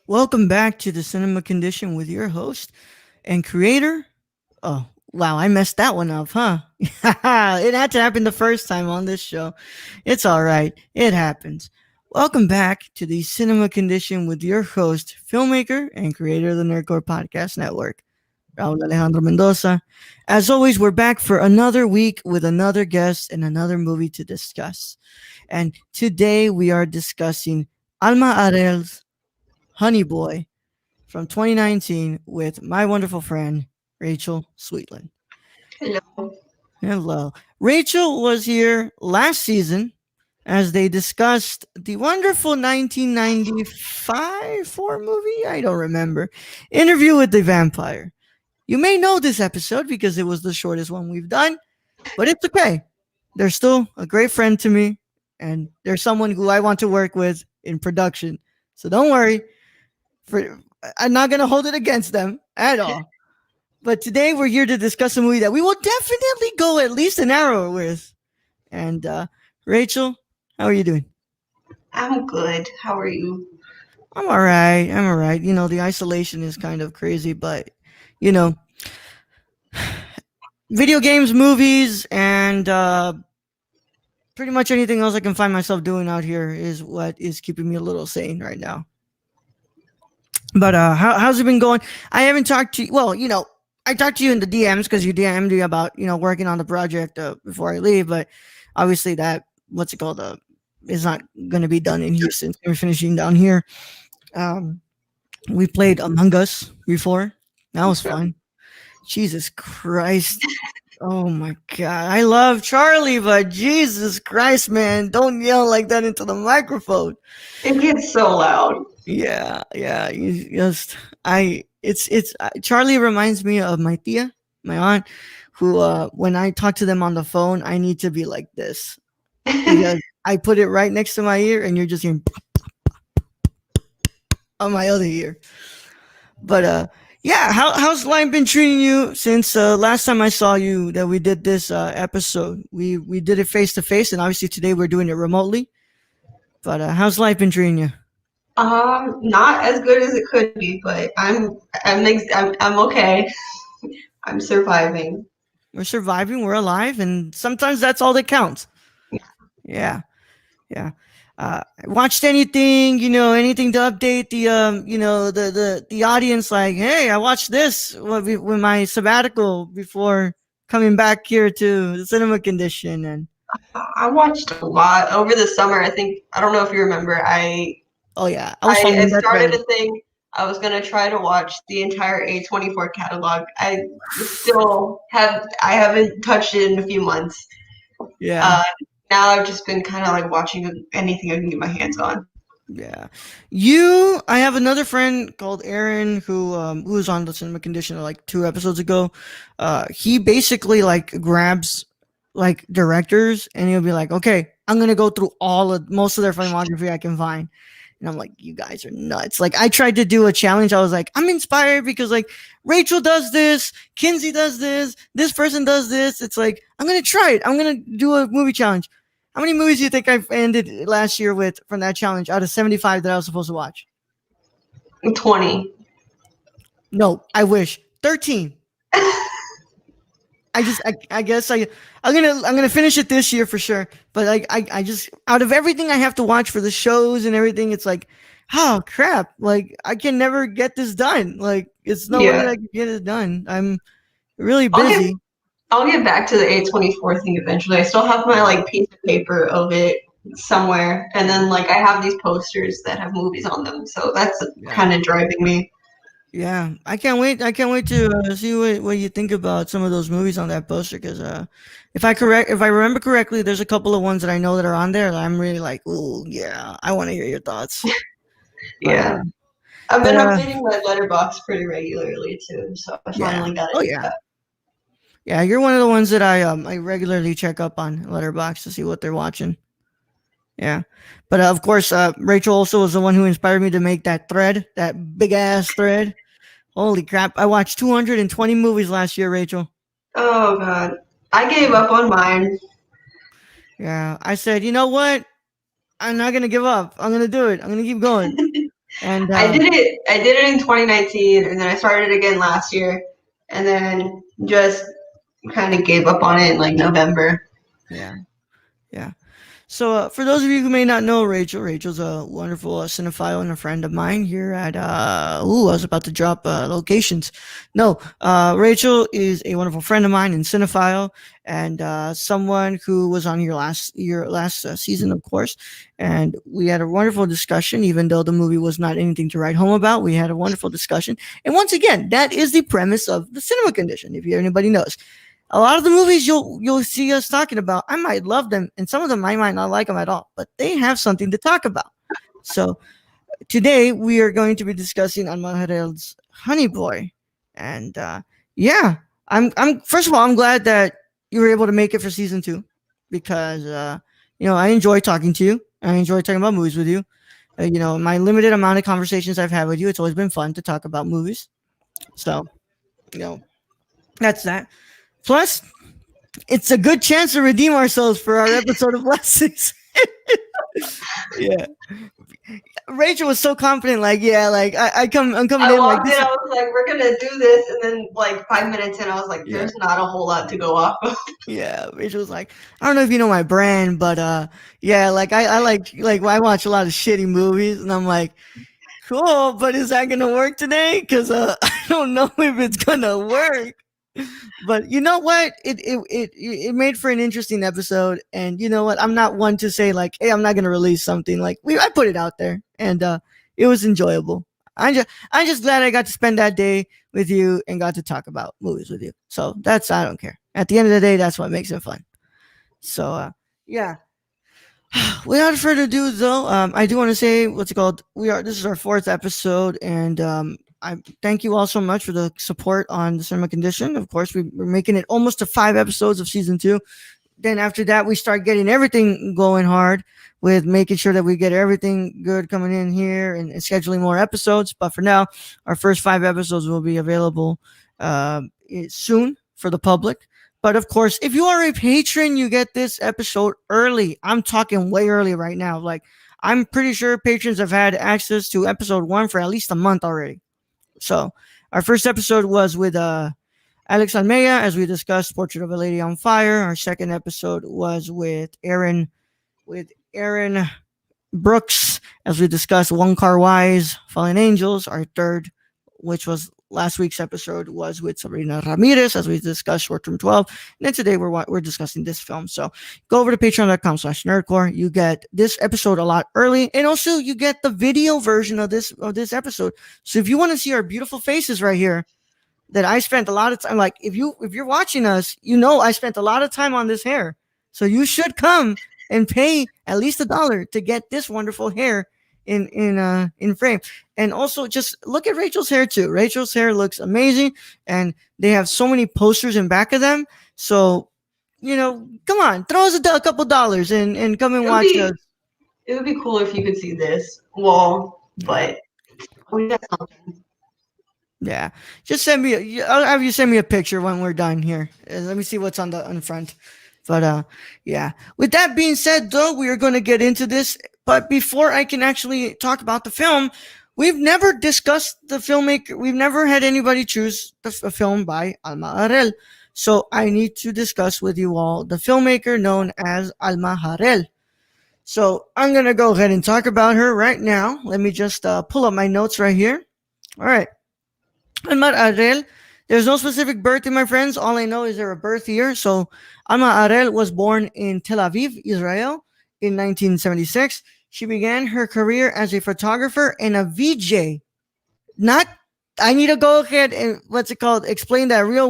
Welcome back to the Cinema Condition with your host and creator. Oh, wow, I messed that one up, huh? It had to happen the first time on this show. It's all right, it happens. Welcome back to the Cinema Condition with your host, filmmaker, and creator of the Nerdcore Podcast Network, Raul Alejandro Mendoza. As always, we're back for another week with another guest and another movie to discuss. And today we are discussing Alma Har'el's Honey Boy from 2019 with my wonderful friend Rachel Sweetland. Hello. Hello. Rachel was here last season as they discussed the wonderful 1995 4 movie, I don't remember, Interview with the Vampire. You may know this episode because it was the shortest one we've done, but it's okay. They're still a great friend to me, and they're someone who I want to work with in production. So don't worry. I'm not going to hold it against them at all. But today we're here to discuss a movie that we will definitely go at least an hour with. And Rachel, how are you doing? I'm good. How are you? I'm all right. I'm all right. You know, the isolation is kind of crazy, but, you know, video games, movies, and pretty much anything else I can find myself doing out here is what is keeping me a little sane right now. But how's it been going? I haven't talked to you. Well, you know, I talked to you in the DMs because you DM'd me about, you know, working on the project before I leave. But obviously that, what's it called, is not going to be done in Houston. We're finishing down here. We played Among Us before. That was fun. Jesus Christ. Oh my God. I love Charlie, but Jesus Christ, man. Don't yell like that into the microphone. It gets so loud. Yeah. Charlie reminds me of my tia, my aunt, who when I talk to them on the phone, I need to be like this because I put it right next to my ear, and you're just hearing on my other ear. But yeah, how's life been treating you since last time I saw you that we did this episode? We did it face to face, and obviously today we're doing it remotely. But how's life been treating you? Not as good as it could be, but I'm okay. I'm surviving. We're surviving. We're alive, and sometimes that's all that counts. Yeah. Watched anything? You know, anything to update the you know, the audience? Like, hey, I watched this with my sabbatical before coming back here to the Cinema Condition, and I watched a lot over the summer. I don't know if you remember. oh yeah, I started a thing. I was gonna try to watch the entire A24 catalog. I haven't touched it in a few months. Yeah. Now I've just been kind of like watching anything I can get my hands on. Yeah. I have another friend called Aaron who was on the Cinema Condition like 2 episodes ago. He basically like grabs like directors and he'll be like, okay, I'm gonna go through most of their filmography I can find. And I'm like, you guys are nuts. Like, I tried to do a challenge. I was like, I'm inspired because like Rachel does this, Kinsey does this person does this. It's like, I'm gonna try it. I'm gonna do a movie challenge. How many movies do you think I've ended last year with from that challenge out of 75 that I was supposed to watch? 20. No, I wish 13. I guess I'm gonna finish it this year for sure. But like I just, out of everything I have to watch for the shows and everything, it's like, oh crap! Like I can never get this done. Like it's no way that I can get it done. I'm really busy. I'll get back to the A24 thing eventually. I still have my like piece of paper of it somewhere, and then like I have these posters that have movies on them, so that's kind of driving me. Yeah, I can't wait to see what you think about some of those movies on that poster. Because if I remember correctly, there's a couple of ones that I know that are on there that I'm really like, oh yeah, I want to hear your thoughts. Yeah, I've been updating my letterbox pretty regularly too, so I finally got it. Yeah. Yeah, you're one of the ones that I regularly check up on Letterboxd to see what they're watching. Yeah, but of course, Rachel also was the one who inspired me to make that thread, that big ass thread. Holy crap! I watched 220 movies last year, Rachel. Oh God, I gave up on mine. Yeah, I said, you know what? I'm not gonna give up. I'm gonna do it. I'm gonna keep going. And I did it. I did it in 2019, and then I started again last year, and then just kind of gave up on it in like November. yeah, yeah. So, for those of you who may not know Rachel, Rachel's a wonderful cinephile and a friend of mine here at. I was about to drop locations. No, Rachel is a wonderful friend of mine and cinephile, and someone who was on here last season, of course. And we had a wonderful discussion, even though the movie was not anything to write home about. We had a wonderful discussion, and once again, that is the premise of the cinema condition. If anybody knows. A lot of the movies you'll see us talking about, I might love them, and some of them I might not like them at all, but they have something to talk about. So today we are going to be discussing Alma Har'el's Honey Boy, and yeah, I'm first of all I'm glad that you were able to make it for season 2 because I enjoy talking to you. I enjoy talking about movies with you. My limited amount of conversations I've had with you, it's always been fun to talk about movies. So that's that. Plus, it's a good chance to redeem ourselves for our episode of last season. Yeah. Rachel was so confident, I'm coming I in like walked this. in, I was like, we're gonna do this, and then like 5 minutes in, I was like, there's not a whole lot to go off of. Yeah, Rachel was like, I don't know if you know my brand, but yeah, I watch a lot of shitty movies, and I'm like, cool, but is that gonna work today? Because I don't know if it's gonna work. But you know what? It made for an interesting episode, and you know what? I'm not one to say like, "Hey, I'm not gonna release something." I put it out there, and it was enjoyable. I'm just glad I got to spend that day with you and got to talk about movies with you. So I don't care. At the end of the day, that's what makes it fun. So yeah. Without further ado, though, I do want to say what's it called. This is our 4th episode, and I thank you all so much for the support on the cinema condition. Of course, we're making it almost to 5 episodes of season 2. Then after that, we start getting everything going hard with making sure that we get everything good coming in here and scheduling more episodes. But for now, our first 5 episodes will be available soon for the public. But of course, if you are a patron, you get this episode early. I'm talking way early right now. I'm pretty sure patrons have had access to episode 1 for at least a month already. So our first episode was with Alex Almeida as we discussed Portrait of a Lady on Fire. Our second episode was with Aaron Brooks as we discussed One Car Wise, Fallen Angels. Our third, which was last week's episode, was with Sabrina Ramirez as we discussed Short Term 12. And then today we're discussing this film. So go over to patreon.com/nerdcore. You get this episode a lot early, and also you get the video version of this episode. So if you want to see our beautiful faces right here, that I spent a lot of time, if you're watching us, I spent a lot of time on this hair. So you should come and pay at least $1 to get this wonderful hair in frame. And also just look at Rachel's hair too. Rachel's hair looks amazing, and they have so many posters in back of them. So, come on, throw us a couple dollars and come and watch us. It would be cool if you could see this wall, but we got something. Yeah, just I'll have you send me a picture when we're done here. Let me see what's on the front. But yeah. With that being said, though, we are going to get into this. But before I can actually talk about the film, we've never discussed the filmmaker. We've never had anybody choose a film by Alma Har'el. So I need to discuss with you all the filmmaker known as Alma Har'el. So I'm going to go ahead and talk about her right now. Let me just pull up my notes right here. All right. Alma Har'el. There's no specific birthday, my friends. All I know is there a birth year. So Alma Har'el was born in Tel Aviv, Israel in 1976. She began her career as a photographer and a VJ. I need to go ahead and explain that real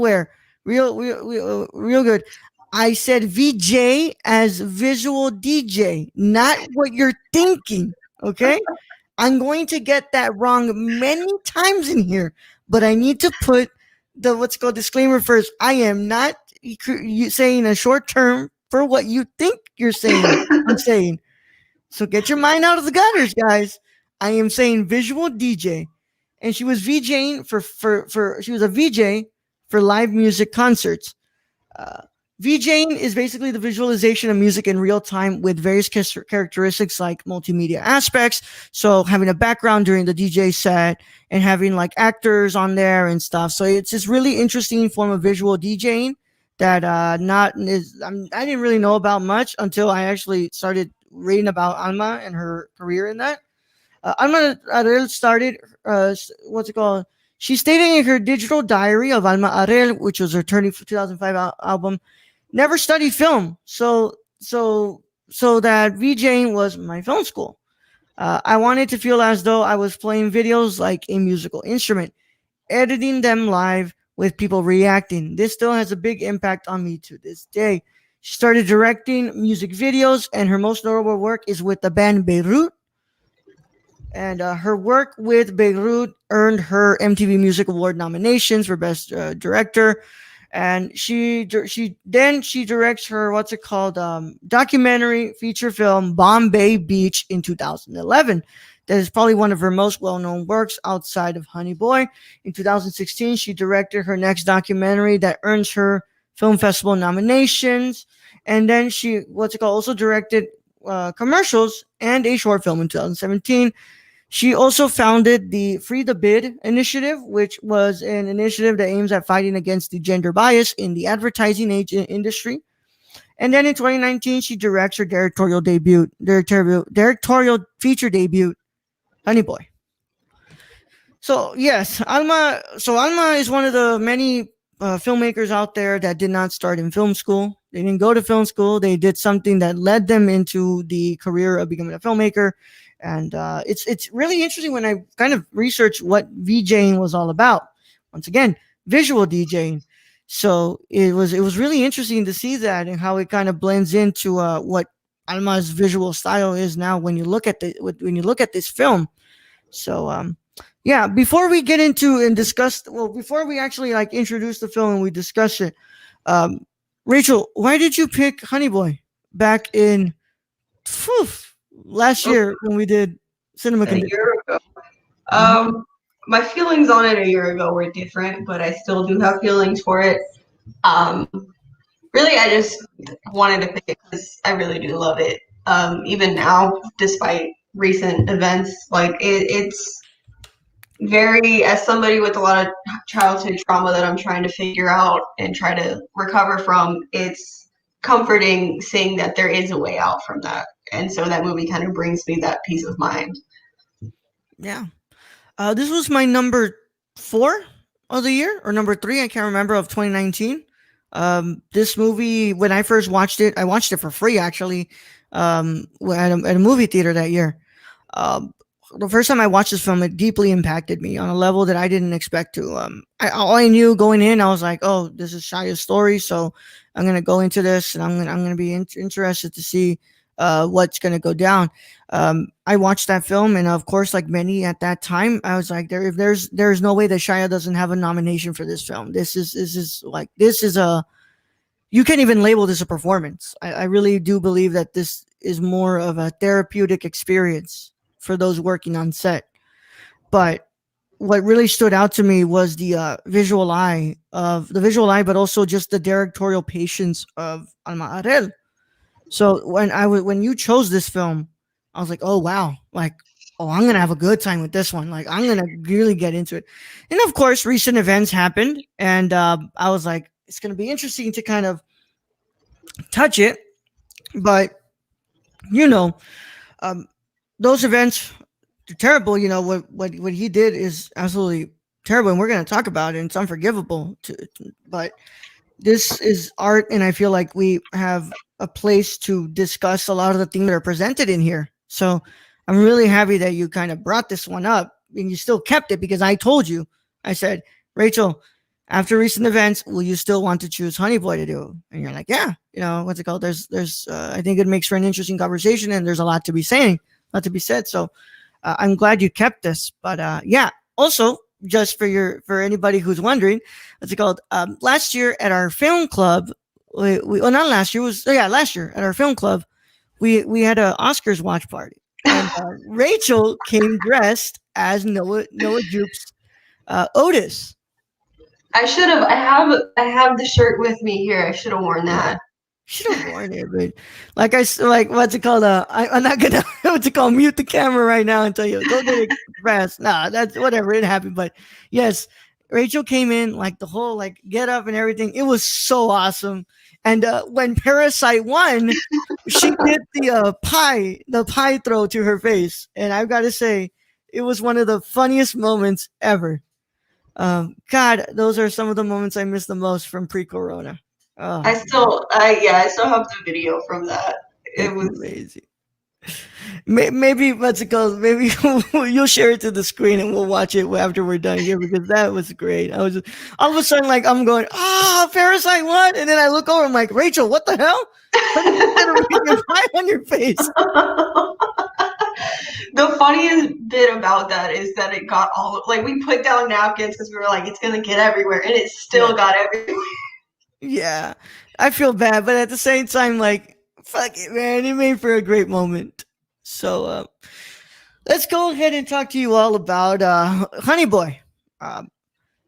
good. I said VJ as visual DJ, not what you're thinking. Okay. I'm going to get that wrong many times in here, but I need to put the disclaimer first. I am not saying a short term for what you think you're saying. I'm saying. So get your mind out of the gutters, guys. I am saying visual DJ. And she was VJing she was a VJ for live music concerts. VJing is basically the visualization of music in real time with various characteristics like multimedia aspects. So having a background during the DJ set and having like actors on there and stuff. So it's this really interesting form of visual DJing that I didn't really know about much until I actually started reading about Alma and her career in that. Alma Har'el started, what's it called? She stated in her digital diary of Alma Har'el, which was her 2005 album, never studied film. So that VJing was my film school. I wanted to feel as though I was playing videos like a musical instrument, editing them live with people reacting. This still has a big impact on me to this day. She started directing music videos, and her most notable work is with the band Beirut. And her work with Beirut earned her MTV Music Award nominations for Best Director. And she directs her documentary feature film Bombay Beach in 2011. That is probably one of her most well-known works outside of Honey Boy. In 2016, she directed her next documentary that earns her film festival nominations. And then she also directed commercials and a short film in 2017. She also founded the Free the Bid initiative, which was an initiative that aims at fighting against the gender bias in the advertising industry. And then in 2019, she directs her directorial feature debut, Honey Boy. So yes, Alma is one of the many filmmakers out there that did not start in film school. They didn't go to film school. They did something that led them into the career of becoming a filmmaker. And it's really interesting when I kind of researched what VJing was all about. Once again, visual DJing. So it was really interesting to see that and how it kind of blends into what Alma's visual style is now when you look at this film. So yeah, before we get into and discuss, before we actually like introduce the film and we discuss it, Rachel, why did you pick Honey Boy back in last year when we did Cinema a year ago? My feelings on it a year ago were different, but I still do have feelings for it. Really, I just wanted to pick it because I really do love it. Even now, despite recent events, like it's very, as somebody with a lot of childhood trauma that I'm trying to figure out and try to recover from, it's comforting seeing that there is a way out from that. And so that movie kind of brings me that peace of mind. Yeah. This was my number 4 of the year, or number 3, I can't remember, of 2019. This movie, when I first watched it, I watched it for free actually, at a movie theater that year. The first time I watched this film, it deeply impacted me on a level that I didn't expect to. All I knew going in, I was like, "Oh, this is Shia's story, so I'm gonna go into this, and I'm gonna be interested to see what's gonna go down." I watched that film, and of course, like many at that time, I was like, "There's no way that Shia doesn't have a nomination for this film. This is a you can't even label this a performance." I really do believe that this is more of a therapeutic experience for those working on set. But what really stood out to me was the visual eye, but also just the directorial patience of Alma Har'el. So when you chose this film, I was like, oh wow, like, oh, I'm gonna have a good time with this one. Like, I'm gonna really get into it. And of course, recent events happened, and I was like, it's gonna be interesting to kind of touch it, but those events are terrible. What he did is absolutely terrible, and we're going to talk about it, and it's unforgivable. But this is art, and I feel like we have a place to discuss a lot of the things that are presented in here. So I'm really happy that you kind of brought this one up, and you still kept it, because I told you, I said, Rachel, after recent events, will you still want to choose Honey Boy to do? And you're like, yeah, what's it called? There's I think it makes for an interesting conversation, and there's a lot to be said. So I'm glad you kept this. But yeah, also, just for anybody who's wondering, what's it called? Last year at our film club, last year at our film club, we had an Oscars watch party, and Rachel came dressed as Noah Jupe's Otis. I should have. I have the shirt with me here. I should have worn Yeah. that. Should have worn it, but like what's it called? I'm not gonna what's it called? Mute the camera right now and tell you go get it fast. Nah, that's whatever. It happened, but yes, Rachel came in like the whole like get up and everything. It was so awesome. And when Parasite won, she did the pie throw to her face, and I've got to say, it was one of the funniest moments ever. God, those are some of the moments I miss the most from pre-corona. Oh, I still have the video from that. It it's was. amazing. Maybe what's it called? Maybe you'll share it to the screen and we'll watch it after we're done here because that was great. I was just, all of a sudden like I'm going, Parasite won, and then I look over, I'm like, Rachel, what the hell? How did you get a pie on your face? The funniest bit about that is that it got all like we put down napkins because we were like it's gonna get everywhere, and it still got everywhere. Yeah, I feel bad, but at the same time, like, fuck it, man, it made for a great moment. So let's go ahead and talk to you all about Honey Boy.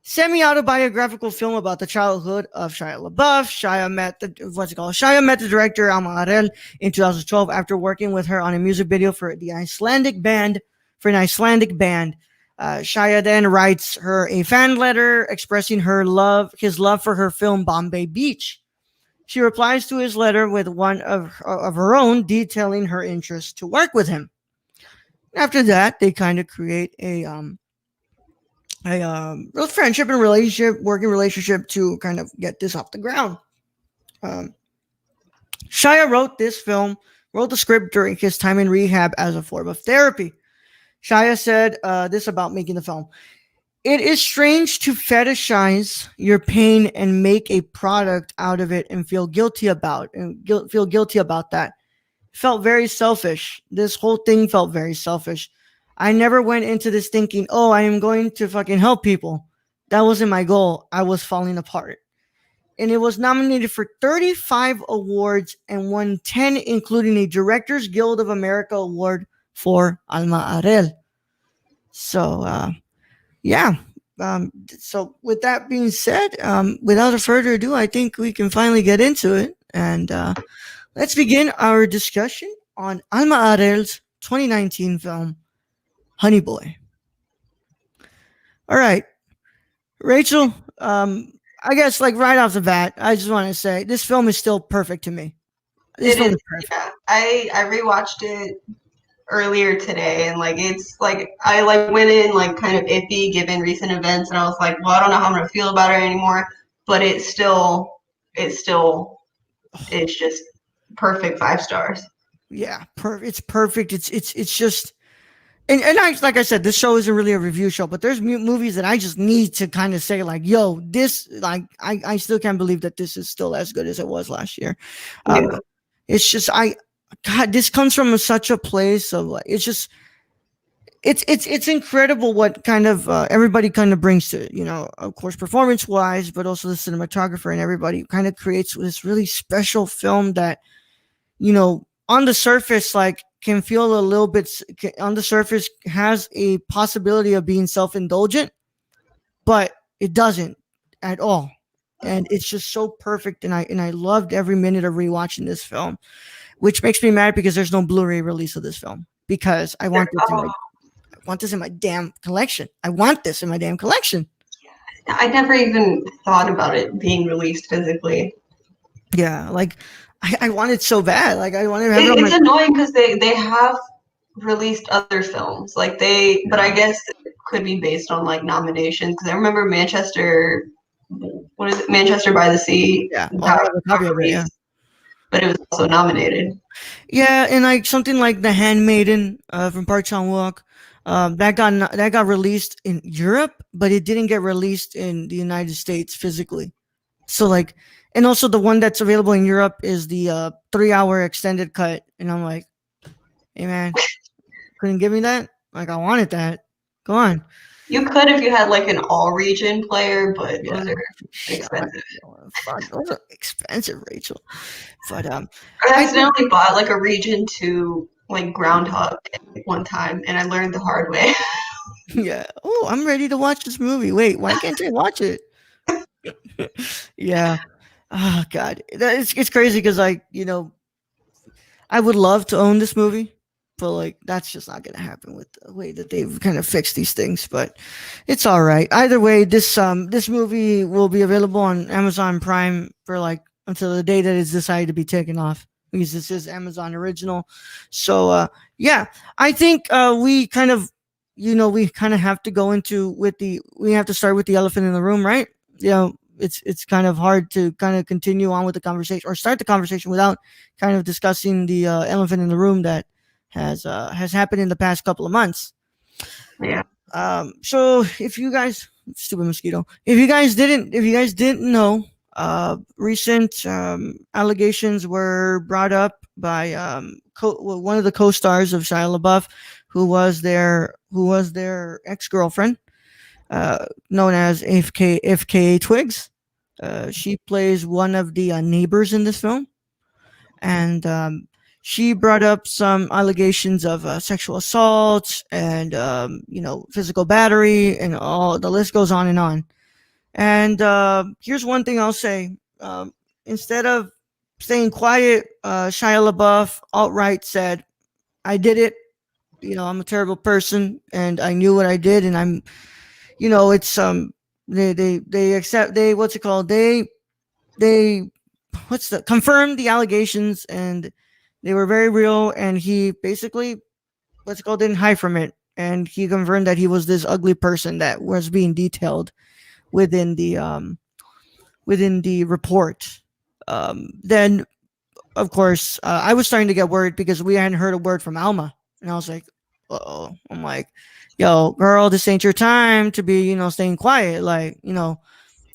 Semi-autobiographical film about the childhood of Shia LaBeouf. Shia met the director Alma Har'el in 2012 after working with her on a music video for an Icelandic band. Shia then writes her a fan letter expressing his love for her film Bombay Beach. She replies to his letter with one of her own, detailing her interest to work with him. After that, they kind of create a real friendship and working relationship to kind of get this off the ground. Shia wrote the script during his time in rehab as a form of therapy. Shia said this about making the film. It is strange to fetishize your pain and make a product out of it and feel guilty about that. Felt very selfish. This whole thing felt very selfish. I never went into this thinking, oh, I am going to fucking help people. That wasn't my goal. I was falling apart. And it was nominated for 35 awards and won 10, including a Directors Guild of America award for Alma Har'el. So, yeah. So with that being said, without further ado, I think we can finally get into it. And let's begin our discussion on Alma Har'el's 2019 film, Honey Boy. All right, Rachel. I guess like right off the bat, I just want to say this film is still perfect to me. This film is perfect. Yeah. I rewatched it earlier today, and like it's like I like went in like kind of iffy given recent events, and I was like, well, I don't know how I'm gonna feel about it anymore. But it's just perfect 5 stars. Yeah, it's perfect. It's just. And like I said, this show isn't really a review show, but there's movies that I just need to kind of say like, yo, this, like, I still can't believe that this is still as good as it was last year. It's just, God, this comes from such a place of like, it's just, it's incredible what kind of everybody kind of brings to it, you know, of course, performance wise, but also the cinematographer and everybody kind of creates this really special film that, you know, on the surface, like, can feel a little bit on the surface has a possibility of being self-indulgent, but it doesn't at all. And it's just so perfect. And I loved every minute of rewatching this film, which makes me mad because there's no Blu-ray release of this film because I want this in my damn collection. I want this in my damn collection. I never even thought about it being released physically. Yeah. Like, I want it so bad. Like I want to have it's annoying because they have released other films. Like but I guess it could be based on like nominations. Because I remember Manchester by the Sea. Yeah, but it was also nominated. Yeah, and like something like The Handmaiden from Park Chan-wook, that got released in Europe, but it didn't get released in the United States physically. So like. And also the one that's available in Europe is the 3-hour extended cut. And I'm like, hey man, couldn't give me that? Like I wanted that. Go on. You could if you had like an all region player, but those are expensive. Those are expensive, Rachel. But I accidentally bought like a region to like Groundhog one time and I learned the hard way. Yeah. Oh, I'm ready to watch this movie. Wait, why can't I watch it? Yeah. Oh God, it's crazy because like I would love to own this movie, but like that's just not gonna happen with the way that they've kind of fixed these things. But it's all right. Either way, this movie will be available on Amazon Prime for like until the day that it's decided to be taken off because this is Amazon original. So yeah, I think we kind of have to go into with the we have to start with the elephant in the room, right? It's kind of hard to kind of continue on with the conversation or start the conversation without kind of discussing the elephant in the room that has happened in the past couple of months. Yeah. So if you guys, stupid mosquito, if you guys didn't know, recent allegations were brought up by one of the co-stars of Shia LaBeouf, who was their ex-girlfriend, known as FKA Twigs. She plays one of the neighbors in this film, and she brought up some allegations of sexual assault and physical battery, and all the list goes on and on. And here's one thing I'll say: instead of staying quiet, Shia LaBeouf outright said, "I did it. I'm a terrible person, and I knew what I did, and I'm, it's they accept they what's it called they what's the confirmed the allegations, and they were very real, and he basically what's it called didn't hide from it, and he confirmed that he was this ugly person that was being detailed within the report. Then of course I was starting to get worried because we hadn't heard a word from Alma, and I was like, oh, I'm like, yo, girl, this ain't your time to be staying quiet. Like,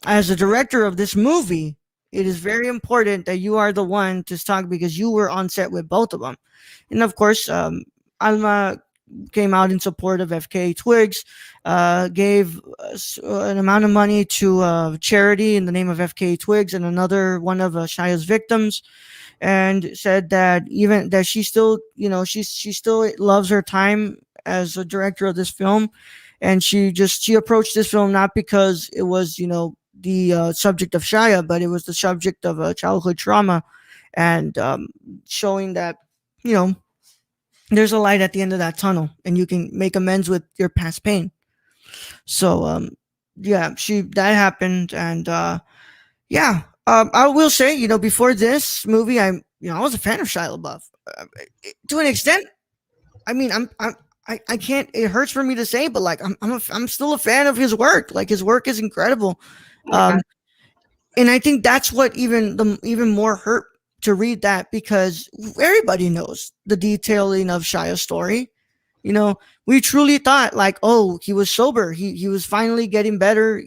as a director of this movie, it is very important that you are the one to talk because you were on set with both of them. And of course, Alma came out in support of FK Twigs, gave an amount of money to charity in the name of FK Twigs and another one of Shia's victims, and said that even that she still, she still loves her time as a director of this film, and she approached this film not because it was the subject of Shia, but it was the subject of childhood trauma, and showing that you know there's a light at the end of that tunnel, and you can make amends with your past pain. So yeah, that happened, and yeah, I will say, before this movie, I was a fan of Shia LaBeouf to an extent. I mean, I can't. It hurts for me to say, but like, I'm still a fan of his work. Like, his work is incredible. Yeah. And I think that's what even more hurt to read that, because everybody knows the detailing of Shia's story. We truly thought like, oh, he was sober. He was finally getting better.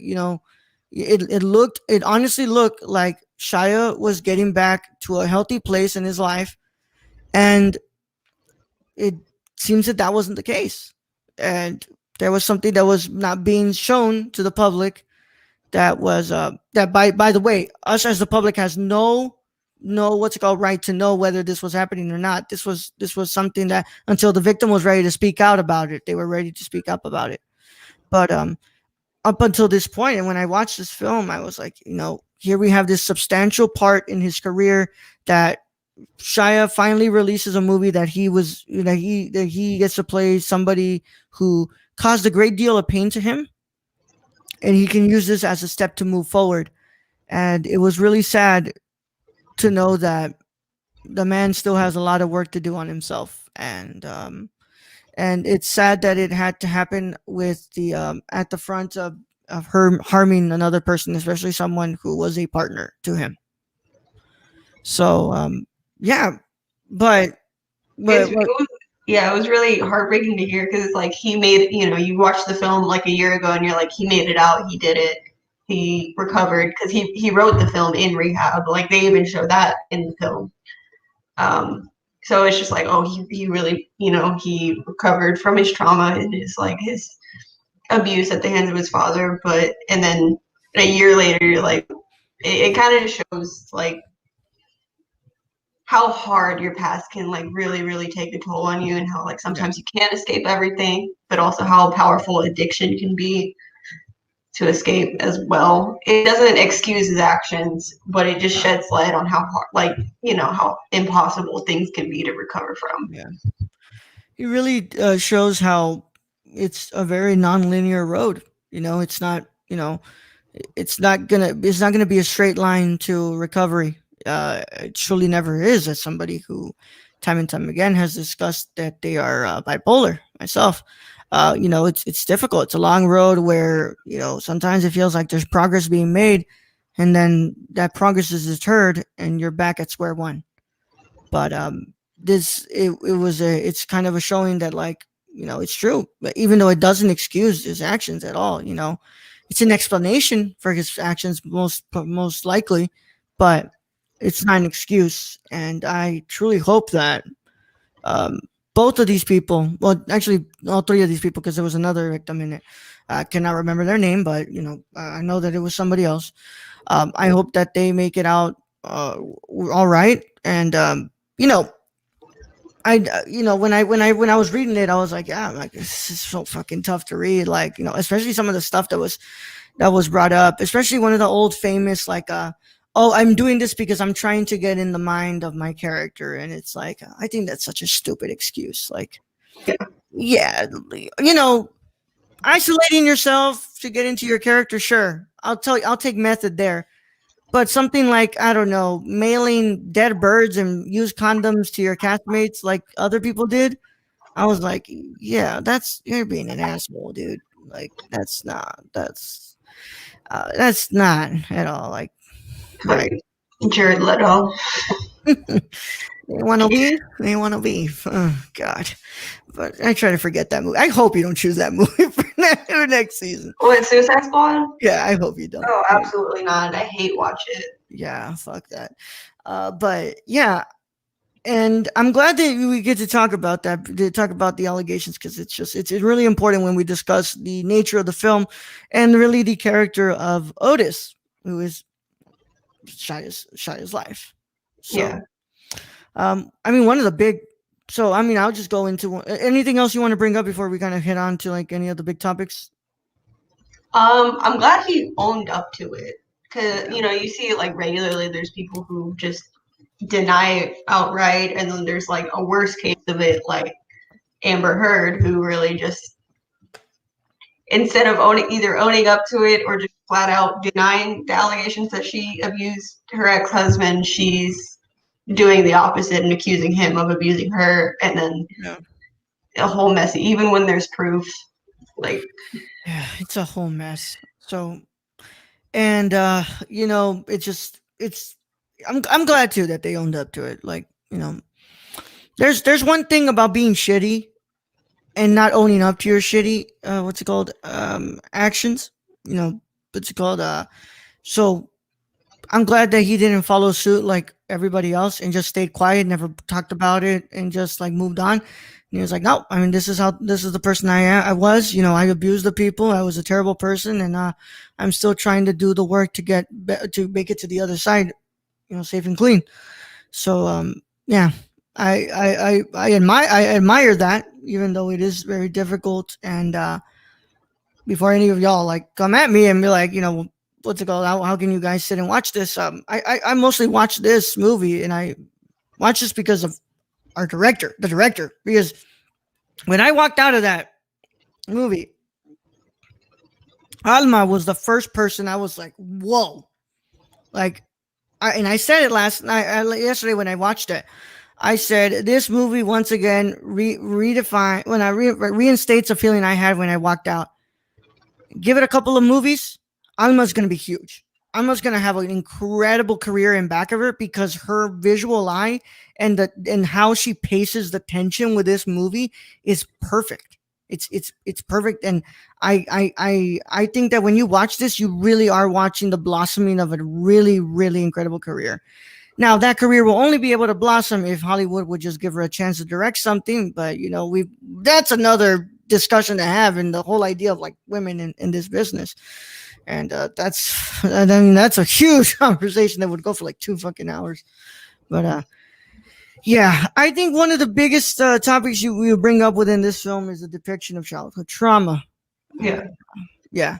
It honestly looked like Shia was getting back to a healthy place in his life, and it seems that wasn't the case, and there was something that was not being shown to the public. That was that by the way, us as the public has no what's it called right to know whether this was happening or not. This was something that until the victim was ready to speak out about it, they were ready to speak up about it. But up until this point, and when I watched this film, I was like, here we have this substantial part in his career that Shia finally releases a movie that he gets to play somebody who caused a great deal of pain to him, and he can use this as a step to move forward. And it was really sad to know that the man still has a lot of work to do on himself, and it's sad that it had to happen with the at the front of her harming another person, especially someone who was a partner to him. So yeah, but it was really heartbreaking to hear, because it's like he made, you watched the film like a year ago and you're like, he made it out, he did it, he recovered, because he wrote the film in rehab. Like, they even show that in the film. So it's just like, oh, he really, he recovered from his trauma and his abuse at the hands of his father. And then a year later, you're like, it kind of shows like how hard your past can like really, really take a toll on you, and how like sometimes you can't escape everything, but also how powerful addiction can be to escape as well. It doesn't excuse his actions, but it just sheds light on how hard, like, how impossible things can be to recover from. Yeah. He really shows how it's a very non-linear road. It's not. It's not gonna be a straight line to recovery. It truly never is. As somebody who, time and time again, has discussed that they are bipolar myself. It's difficult. It's a long road where sometimes it feels like there's progress being made, and then that progress is deterred, and you're back at square one. But it's kind of a showing that, like, it's true, but even though it doesn't excuse his actions at all, it's an explanation for his actions most likely, but it's not an excuse. And I truly hope that both of these people, well, actually all three of these people, because there was another victim in it, I cannot remember their name, but I know that it was somebody else. I hope that they make it out all right. And when I was reading it, I was like, yeah, like, this is so fucking tough to read. Like, especially some of the stuff that was brought up, especially one of the old famous, like, oh, I'm doing this because I'm trying to get in the mind of my character. And it's like, I think that's such a stupid excuse. Like, yeah, isolating yourself to get into your character. Sure. I'll take method there. But something like, I don't know, mailing dead birds and use condoms to your castmates like other people did, I was like, yeah, you're being an asshole, dude. Like, that's not at all, like, right. Jared Leto. They want to leave. Oh, God. But I try to forget that movie. I hope you don't choose that movie for next season. What, Suicide Squad? Yeah, I hope you don't. Oh, absolutely not. I hate watch it. Yeah, fuck that. But yeah, and I'm glad that we get to talk about that, to talk about the allegations, because it's really important when we discuss the nature of the film and really the character of Otis, who is shot his life. So, yeah. I mean, one of the big. So, I mean, I'll just go into anything else you want to bring up before we kind of hit on to like any of the big topics. I'm glad he owned up to it, because you see it like regularly. There's people who just deny it outright, and then there's like a worst case of it, like Amber Heard, who really just, instead of either owning up to it or just flat out denying the allegations that she abused her ex-husband, she's doing the opposite and accusing him of abusing her, and then a whole mess. Even when there's proof, like, yeah, it's a whole mess. So, and I'm glad too that they owned up to it. Like, there's one thing about being shitty and not owning up to your shitty what's it called, actions, what's it called, so I'm glad that he didn't follow suit like everybody else and just stayed quiet, never talked about it, and just like moved on. And he was like, no, I mean, this is the person I was. I abused the people. I was a terrible person, and I'm still trying to do the work to to make it to the other side, safe and clean. So, yeah, I admire that, even though it is very difficult. And before any of y'all like come at me and be like, what's it called? How can you guys sit and watch this? I mostly watch this movie, and I watch this because of the director. Because when I walked out of that movie, Alma was the first person I was like, whoa. Like, I said it yesterday when I watched it. I said, this movie once again reinstates a feeling I had when I walked out. Give it a couple of movies, Alma's going to be huge. Alma's going to have an incredible career in back of her, because her visual eye and how she paces the tension with this movie is perfect. It's perfect. And I think that when you watch this, you really are watching the blossoming of a really, really incredible career. Now, that career will only be able to blossom if Hollywood would just give her a chance to direct something. But, that's another discussion to have, and the whole idea of like women in this business. And that's a huge conversation that would go for like 2 fucking hours. But yeah, I think one of the biggest topics we bring up within this film is the depiction of childhood trauma. Yeah. Yeah.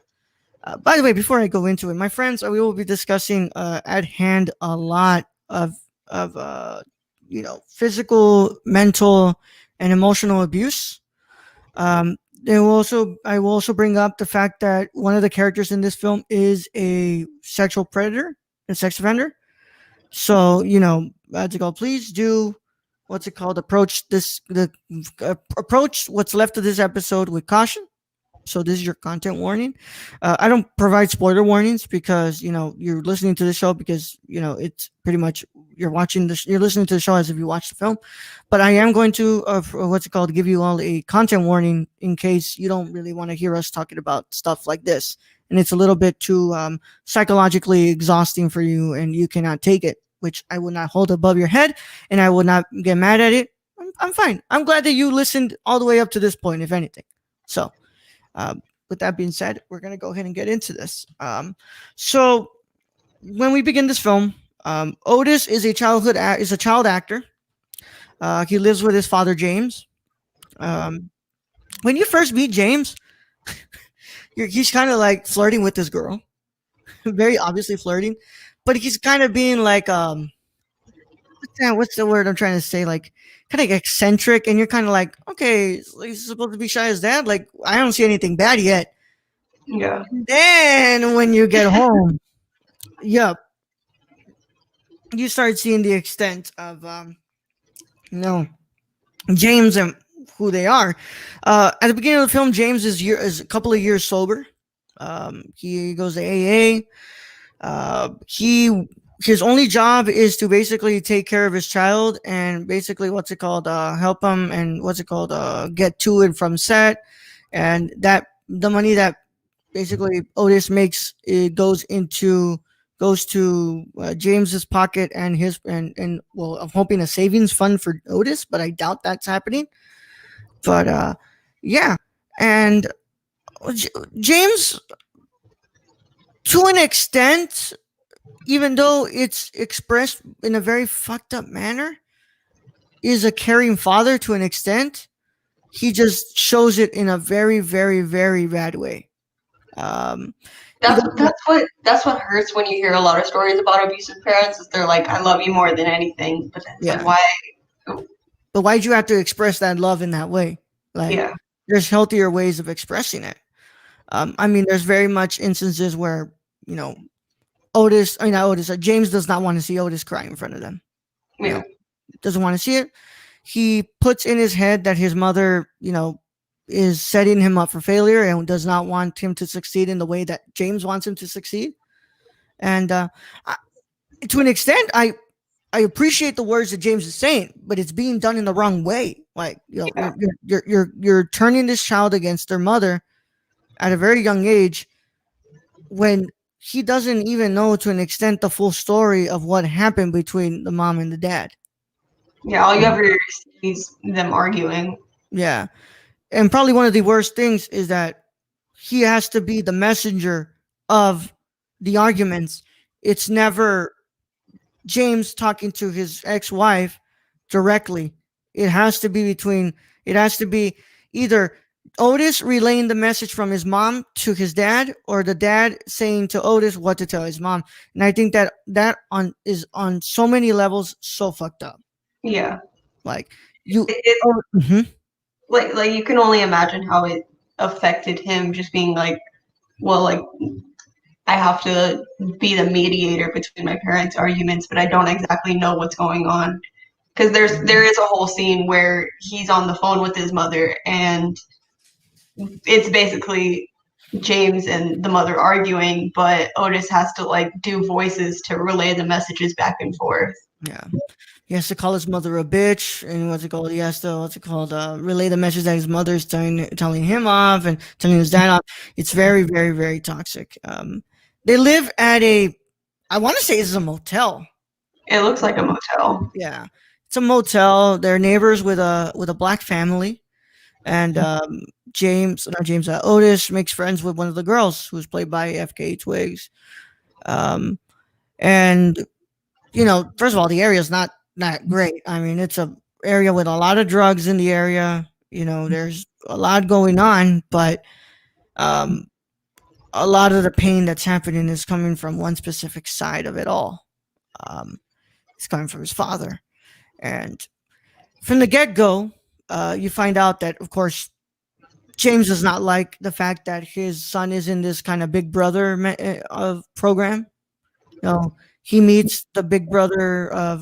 By the way, before I go into it, my friends, we will be discussing at hand a lot of physical, mental, and emotional abuse. I will also bring up the fact that one of the characters in this film is a sexual predator, a sex offender. So what's it called? Please do what's it called? Approach what's left of this episode with caution. So this is your content warning. I don't provide spoiler warnings because you're listening to the show because it's pretty much you're listening to the show as if you watched the film. But I am going to give you all a content warning in case you don't really want to hear us talking about stuff like this, and it's a little bit too psychologically exhausting for you, and you cannot take it. Which I will not hold above your head, and I will not get mad at it. I'm fine. I'm glad that you listened all the way up to this point, if anything. So. With that being said, we're gonna go ahead and get into this. So when we begin this film, Otis is a child actor. He lives with his father James. When you first meet James, he's kind of like flirting with this girl, very obviously flirting, but he's kind of being like what's the word I'm trying to say? Like kind of eccentric, and you're kind of like, okay, he's supposed to be shy as dad. Like I don't see anything bad yet. Yeah. Then when you get home, yep, you start seeing the extent of James and who they are. At the beginning of the film, James is a couple of years sober. He goes to AA. His only job is to basically take care of his child and basically help him and get to and from set, and that the money that basically Otis makes it goes to James's pocket and I'm hoping a savings fund for Otis, but I doubt that's happening. But yeah, and James, to an extent, even though it's expressed in a very fucked up manner, is a caring father to an extent. He just shows it in a very, very, very bad way. That's what hurts when you hear a lot of stories about abusive parents. Is they're like, "I love you more than anything," but it's like, why? But why'd you have to express that love in that way? Like, there's healthier ways of expressing it. I mean, there's very much instances where James does not want to see Otis cry in front of them. Yeah. Doesn't want to see it. He puts in his head that his mother, is setting him up for failure and does not want him to succeed in the way that James wants him to succeed. And to an extent, I appreciate the words that James is saying, but it's being done in the wrong way. Like, you're turning this child against their mother at a very young age when he doesn't even know to an extent the full story of what happened between the mom and the dad. Yeah, all you ever see is them arguing. Yeah. And probably one of the worst things is that he has to be the messenger of the arguments. It's never James talking to his ex-wife directly. It has to be either Otis relaying the message from his mom to his dad, or the dad saying to Otis what to tell his mom. And I think that is on so many levels so fucked up. Yeah. Like like you can only imagine how it affected him, just being like, well, like, I have to be the mediator between my parents' arguments, but I don't exactly know what's going on. Because there is a whole scene where he's on the phone with his mother, and it's basically James and the mother arguing, but Otis has to like do voices to relay the messages back and forth. Yeah. He has to call his mother a bitch, and he has to relay the message that his mother's telling him off and telling his dad off. It's very, very, very toxic. They live at I want to say this is a motel. It looks like a motel. Yeah, it's a motel. They're neighbors with a black family, and Otis makes friends with one of the girls who's played by FK Twigs. And first of all, the area is not great. I mean, it's a area with a lot of drugs in the area. There's a lot going on, but a lot of the pain that's happening is coming from one specific side of it all. Um, it's coming from his father, and from the get go, you find out that, of course, James does not like the fact that his son is in this kind of Big Brother of program. You know, he meets the Big Brother of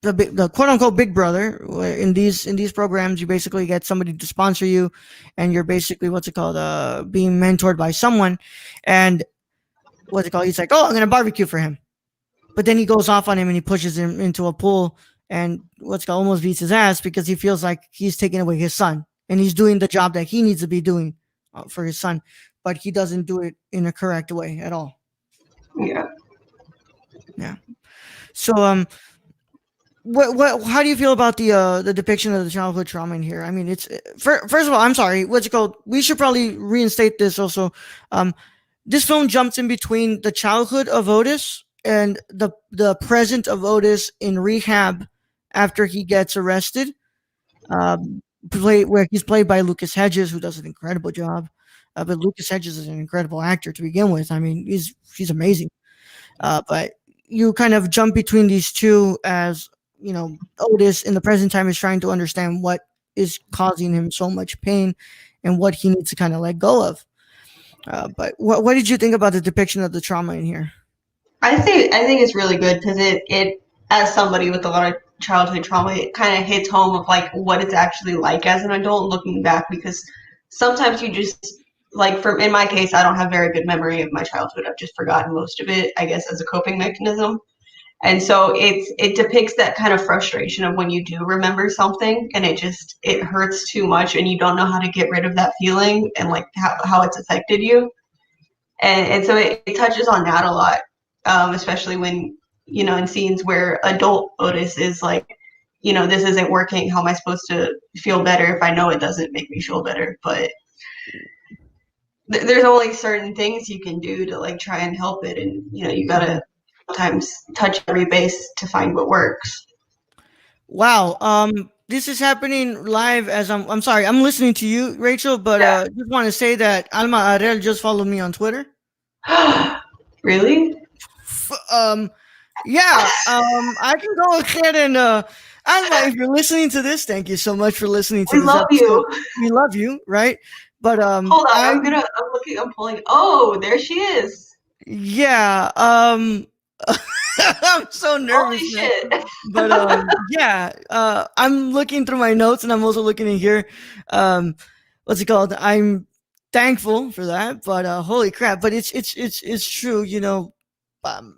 the quote unquote Big Brother. Where in these programs, you basically get somebody to sponsor you, and you're basically what's it called, being mentored by someone, and what's it called? He's like, oh, I'm gonna barbecue for him, but then he goes off on him and he pushes him into a pool, and what's it called, almost beats his ass because he feels like he's taking away his son, and he's doing the job that he needs to be doing for his son, but he doesn't do it in a correct way at all. Yeah. Yeah. So what how do you feel about the depiction of the childhood trauma in here? I mean, it's first of all, I'm sorry, what's it called? We should probably reinstate this also. This film jumps in between the childhood of Otis and the present of Otis in rehab after he gets arrested. Where he's played by Lucas Hedges, who does an incredible job. But Lucas Hedges is an incredible actor to begin with. I mean, he's amazing. But you kind of jump between these two as, you know, Otis in the present time is trying to understand what is causing him so much pain and what he needs to kind of let go of. But what did you think about the depiction of the trauma in here? I think it's really good because it as somebody with a lot of childhood trauma, it kind of hits home of like what it's actually like as an adult looking back, because sometimes you just like, for in my case, I don't have very good memory of my childhood. I've just forgotten most of it, I guess, as a coping mechanism. And so it depicts that kind of frustration of when you do remember something and it hurts too much and you don't know how to get rid of that feeling and like how it's affected you. And so it touches on that a lot, especially when, you know, in scenes where adult Otis is like, you know, this isn't working. How am I supposed to feel better if I know it doesn't make me feel better? But there's only certain things you can do to like try and help it. And, you know, you gotta sometimes touch every base to find what works. Wow. This is happening live as I'm sorry, I'm listening to you, Rachel, but Yeah. just want to say that Alma Har'el just followed me on Twitter. Really? Yeah. I can go ahead and Alma, if you're listening to this, thank you so much for listening to We this love episode. you. We love you, right? But Hold on, I'm looking, I'm pulling. Oh, there she is. yeah, I'm so Holy nervous, man. shit. But yeah, I'm looking through my notes and I'm also looking in here. What's it called? I'm thankful for that, but holy crap! But it's true, you know. Um,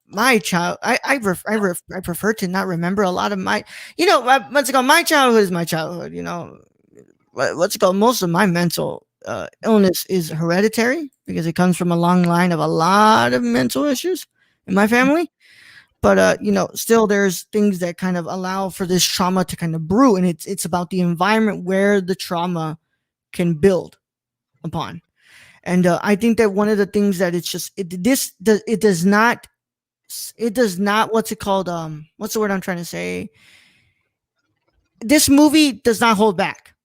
my child, I prefer to not remember a lot of my, you know, what's it called? My childhood is my childhood. You know, what's it called? Most of my mental illness is hereditary because it comes from a long line of a lot of mental issues in my family. But you know, still there's things that kind of allow for this trauma to kind of brew, and it's about the environment where the trauma can build upon. And I think that one of the things that it's just it does not, what's it called, what's the word I'm trying to say, this movie does not hold back.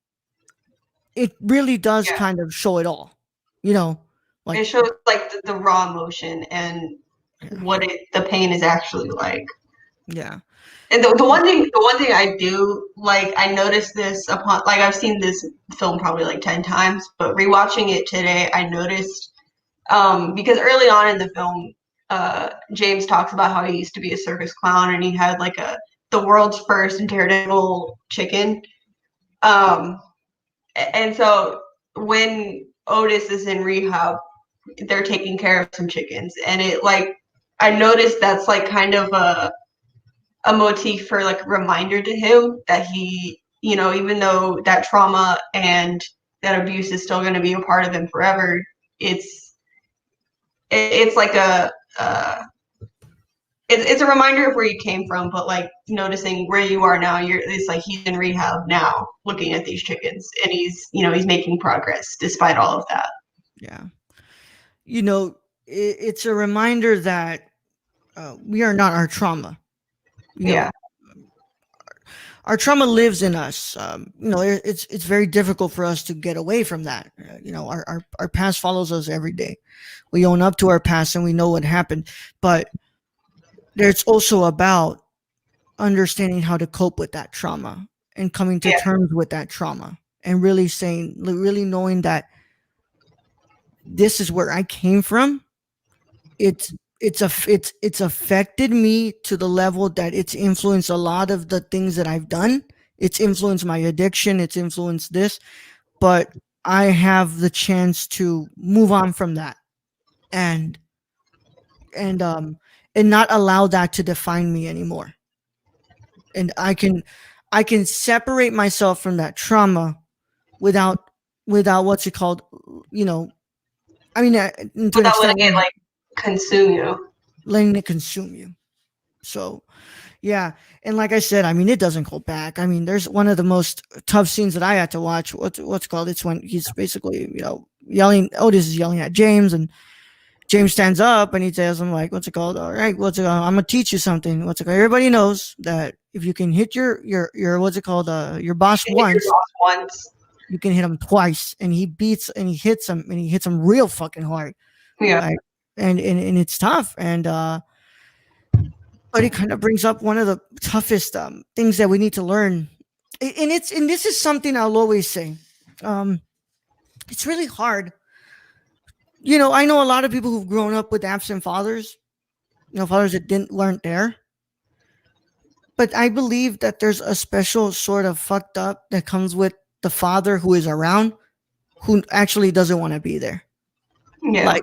It really does Yeah. kind of show it all, you know, It like shows like the raw emotion and yeah, what the pain is actually like. yeah. And the one thing I do like, I noticed this upon, like, I've seen this film probably like 10 times, but rewatching it today, I noticed, because early on in the film, James talks about how he used to be a circus clown and he had like the world's first daredevil chicken. And so when Otis is in rehab, they're taking care of some chickens, and it like, I noticed that's like kind of a motif for like a reminder to him that he, you know, even though that trauma and that abuse is still going to be a part of him forever, it's like it's a reminder of where you came from, but like noticing where you are now. It's like he's in rehab now, looking at these chickens, and he's, you know, he's making progress despite all of that. Yeah. You know, it's a reminder that we are not our trauma. You know, Yeah, our trauma lives in us. It's very difficult for us to get away from that. Our past follows us every day. We own up to our past and we know what happened, but it's also about understanding how to cope with that trauma and coming to terms with that trauma and really knowing that this is where I came from. It's affected me to the level that it's influenced a lot of the things that I've done. It's influenced my addiction. It's influenced this, but I have the chance to move on from that and not allow that to define me anymore. And I can separate myself from that trauma without what's it called, I mean, to an Without extent, letting it like consume you. letting it consume you. So, yeah, and like I said, I mean, it doesn't go back. I mean, there's one of the most tough scenes that I had to watch. What's called? It's when he's basically, yelling. Otis is yelling at James, and James stands up and he tells him, like, what's it called? All right, what's it called? I'm gonna teach you something. What's it called? Everybody knows that if you can hit your what's it called? Your boss once, you can hit him twice, and he hits him real fucking hard. Yeah. Like, and it's tough, and but it kind of brings up one of the toughest things that we need to learn, and this is something I'll always say. It's really hard. I know a lot of people who've grown up with absent fathers, fathers that weren't there. But I believe that there's a special sort of fucked up that comes with the father who is around, who actually doesn't want to be there. Yeah.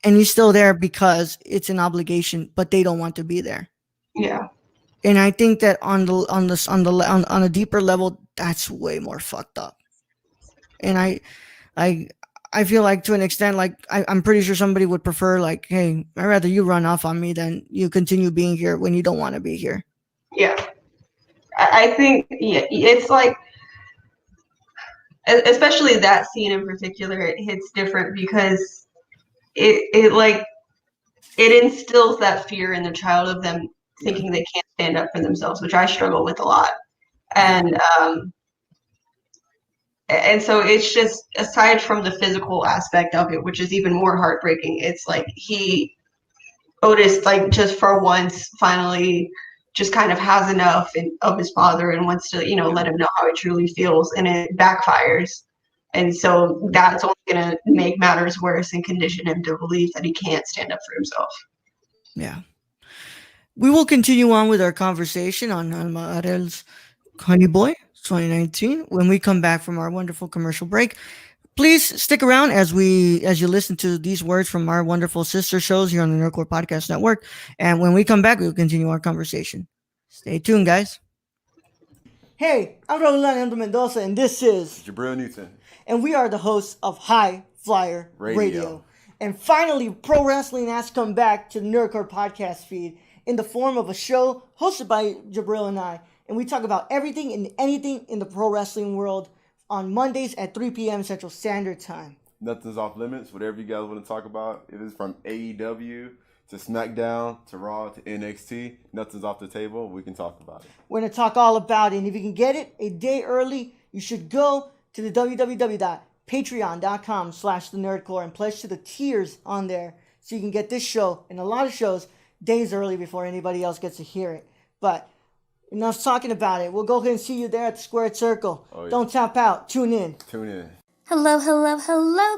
And he's still there because it's an obligation, but they don't want to be there. Yeah. And I think that on a deeper level, that's way more fucked up. And I feel like, to an extent, like I'm pretty sure somebody would prefer, like, hey, I'd rather you run off on me than you continue being here when you don't want to be here. Yeah. I think, it's like, especially that scene in particular, it hits different because it instills that fear in the child of them thinking they can't stand up for themselves, which I struggle with a lot. And so it's just, aside from the physical aspect of it, which is even more heartbreaking, it's like Otis, like, just for once finally just kind of has enough of his father and wants to, let him know how he truly feels, and it backfires. And so that's only going to make matters worse and condition him to believe that he can't stand up for himself. Yeah. We will continue on with our conversation on Alma Har'el's Honey Boy 2019 when we come back from our wonderful commercial break. Please stick around as you listen to these words from our wonderful sister shows here on the Nerdcore Podcast Network. And when we come back, we'll continue our conversation. Stay tuned, guys. Hey, I'm Rolando Mendoza, and this is Jabril Newton. And we are the hosts of High Flyer Radio. And finally, pro wrestling has come back to the Nerdcore Podcast feed in the form of a show hosted by Jabril and I. And we talk about everything and anything in the pro wrestling world on Mondays at 3 p.m. Central Standard Time. Nothing's off limits. Whatever you guys want to talk about, if it's from AEW to SmackDown to Raw to NXT, nothing's off the table. We can talk about it. We're going to talk all about it. And if you can get it a day early, you should go to the www.patreon.com/thenerdcore and pledge to the tiers on there so you can get this show and a lot of shows days early before anybody else gets to hear it. But enough talking about it. We'll go ahead and see you there at the Squared Circle. Oh, yeah. Don't tap out. Tune in. Hello,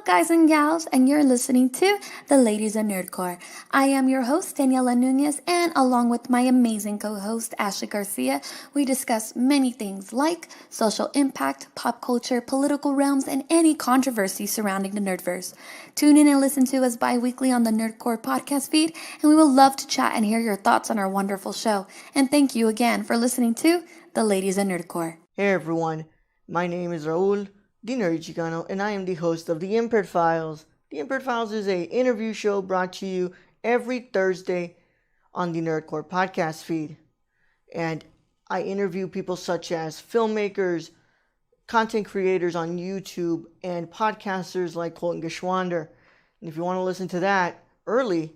guys and gals, and you're listening to The Ladies of Nerdcore. I am your host, Daniela Nunez, and along with my amazing co-host, Ashley Garcia, we discuss many things like social impact, pop culture, political realms, and any controversy surrounding the Nerdverse. Tune in and listen to us bi-weekly on the Nerdcore podcast feed, and we will love to chat and hear your thoughts on our wonderful show. And thank you again for listening to The Ladies of Nerdcore. Hey everyone, my name is Raul, the Nerdy Chicano, and I am the host of The Impaired Files. The Impaired Files is an interview show brought to you every Thursday on the Nerdcore podcast feed. And I interview people such as filmmakers, content creators on YouTube, and podcasters like Colton Geschwander. And if you want to listen to that early,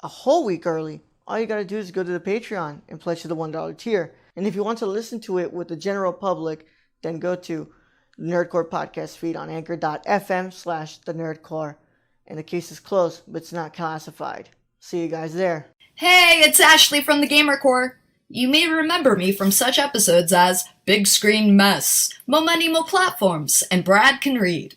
a whole week early, all you got to do is go to the Patreon and pledge to the $1 tier. And if you want to listen to it with the general public, then go to Nerdcore podcast feed on anchor.fm/the Nerdcore. And the case is closed, but it's not classified. See you guys there. Hey, it's Ashley from the Gamer Core. You may remember me from such episodes as Big Screen Mess, Mo Money Mo Platforms, and Brad Can Read.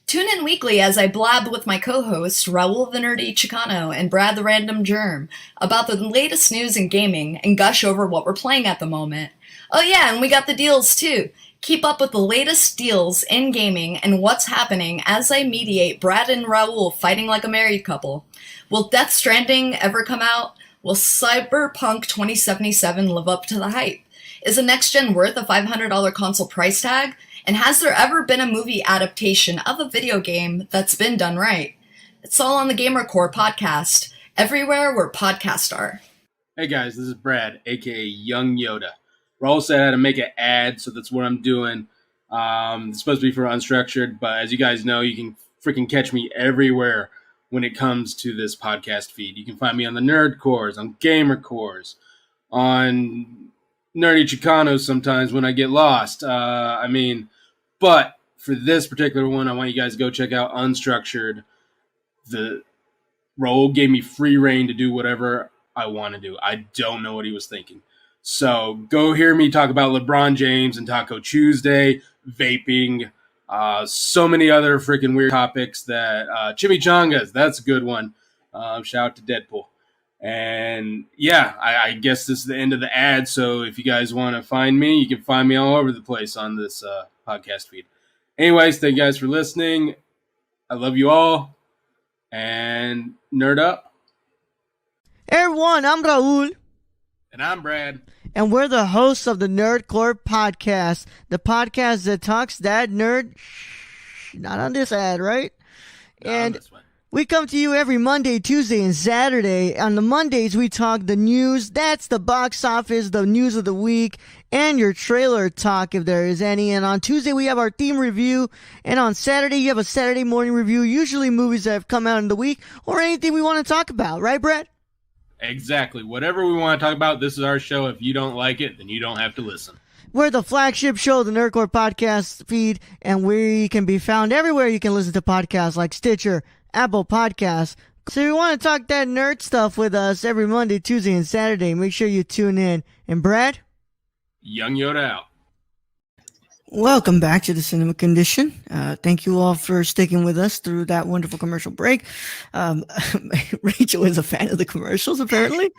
Tune in weekly as I blab with my co-hosts Raul the Nerdy Chicano and Brad the Random Germ about the latest news in gaming and gush over what we're playing at the moment. Oh yeah, and we got the deals too. Keep up with the latest deals in gaming and what's happening as I mediate Brad and Raul fighting like a married couple. Will Death Stranding ever come out? Will Cyberpunk 2077 live up to the hype? Is a next-gen worth a $500 console price tag? And has there ever been a movie adaptation of a video game that's been done right? It's all on the Gamer Core podcast, everywhere where podcasts are. Hey guys, this is Brad, aka Young Yoda. Raul said I had to make an ad, so that's what I'm doing. It's supposed to be for Unstructured, but as you guys know, you can freaking catch me everywhere when it comes to this podcast feed. You can find me on the Nerd Cores, on Gamer Cores, on Nerdy Chicanos sometimes when I get lost. But for this particular one, I want you guys to go check out Unstructured. The Raul gave me free reign to do whatever I want to do. I don't know what he was thinking. So go hear me talk about LeBron James and Taco Tuesday, vaping, so many other freaking weird topics that chimichangas, that's a good one. Shout out to Deadpool. And yeah, I guess this is the end of the ad. So if you guys want to find me, you can find me all over the place on this podcast feed. Anyways, thank you guys for listening. I love you all. And nerd up. Hey everyone, I'm Raul. And I'm Brad. And we're the hosts of the Nerdcore podcast. The podcast that talks that nerd. Not on this ad, right? And we come to you every Monday, Tuesday, and Saturday. On the Mondays, we talk the news. That's the box office, the news of the week, and your trailer talk if there is any. And on Tuesday, we have our theme review. And on Saturday, you have a Saturday morning review, usually movies that have come out in the week or anything we want to talk about. Right, Brett? Exactly. Whatever we want to talk about, this is our show. If you don't like it, then you don't have to listen. We're the flagship show, the Nerdcore podcast feed, and we can be found everywhere you can listen to podcasts like Stitcher, Apple Podcasts. So if you want to talk that nerd stuff with us every Monday, Tuesday, and Saturday, make sure you tune in. And Brad? Young Yoda out. Welcome back to the Cinema Condition. Thank you all for sticking with us through that wonderful commercial break. Rachel is a fan of the commercials, apparently.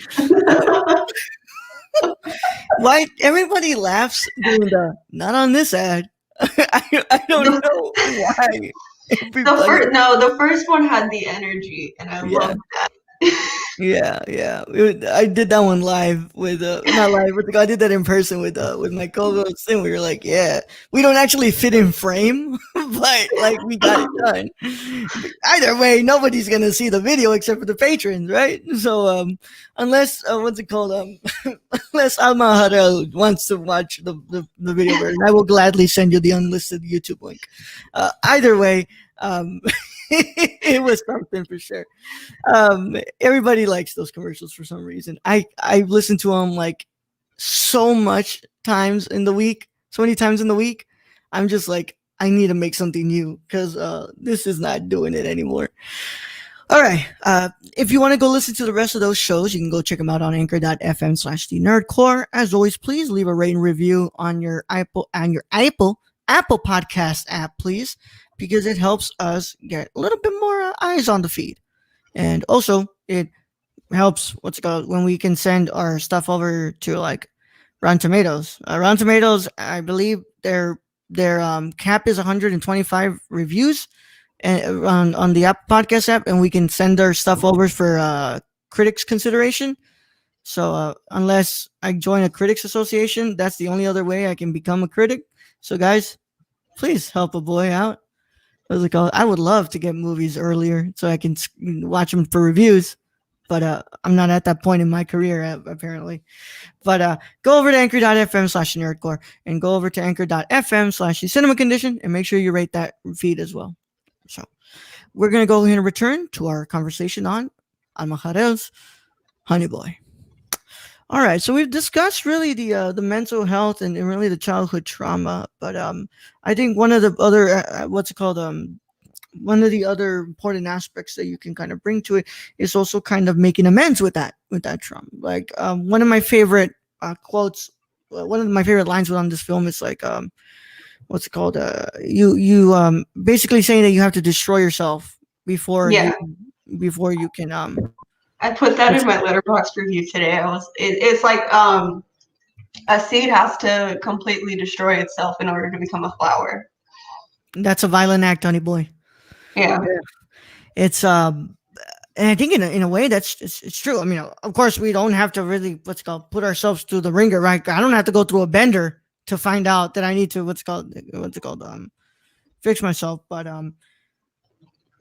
Why everybody laughs doing the not on this ad? I don't know why. The first one had the energy, and I love that. Yeah. I did that one live with not live, but I did that in person with my co-hosts, and we were like, yeah, we don't actually fit in frame, but like we got it done. Either way, nobody's gonna see the video except for the patrons, right? So unless unless Alma Har'el wants to watch the video version, I will gladly send you the unlisted YouTube link. Either way, it was something for sure. Everybody likes those commercials for some reason. I listen to them like so many times in the week. I'm just like, I need to make something new because this is not doing it anymore. All right. If you want to go listen to the rest of those shows, you can go check them out on anchor.fm/thenerdcore. As always, please leave a rating review on your Apple Podcast app, please, because it helps us get a little bit more eyes on the feed. And also, it helps when we can send our stuff over to like Rotten Tomatoes. Rotten Tomatoes, I believe their cap is 125 reviews on the app podcast app, and we can send our stuff over for critics consideration. So unless I join a critics association, that's the only other way I can become a critic. So guys, please help a boy out. I would love to get movies earlier so I can watch them for reviews, but I'm not at that point in my career apparently. But go over to anchor.fm/nerdcore and go over to anchor.fm/cinema-condition and make sure you rate that feed as well. So we're going to go ahead and return to our conversation on Alma Har'el's Honey Boy. All right, so we've discussed really the mental health and really the childhood trauma, but I think one of the other what's it called one of the other important aspects that you can kind of bring to it is also kind of making amends with that trauma. Like one of my favorite quotes, one of my favorite lines on this film is like what's it called? You basically saying that you have to destroy yourself before Yeah. you can I put that in my letterbox review today. It's like a seed has to completely destroy itself in order to become a flower. That's a violent act, honey boy. Yeah. It's and I think in a way that's it's true. I mean, of course, we don't have to really put ourselves through the ringer, right? I don't have to go through a bender to find out that I need to fix myself. But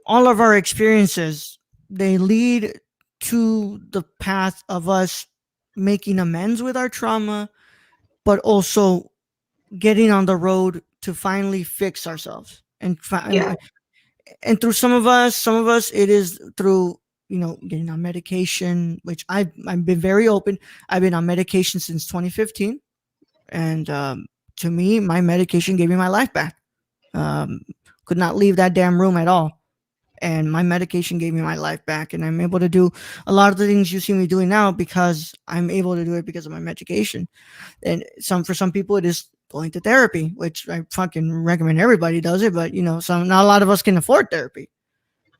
all of our experiences, they lead to the path of us making amends with our trauma, but also getting on the road to finally fix ourselves and through some of us it is through getting on medication, which I've been very open. I've been on medication since 2015, and to me, my medication gave me my life back. Could not leave that damn room at all, and my medication gave me my life back, and I'm able to do a lot of the things you see me doing now because I'm able to do it because of my medication. And for some people it is going to therapy, which I fucking recommend everybody does it, but not a lot of us can afford therapy,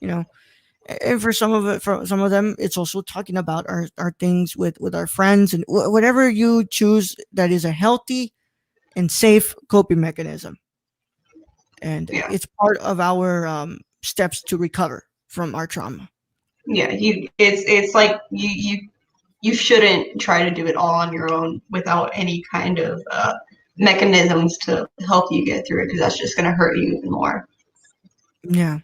and for some of them it's also talking about our things with our friends and whatever you choose that is a healthy and safe coping mechanism, and it's part of our steps to recover from our trauma. It's like you shouldn't try to do it all on your own without any kind of mechanisms to help you get through it, because that's just going to hurt you even more. Yeah.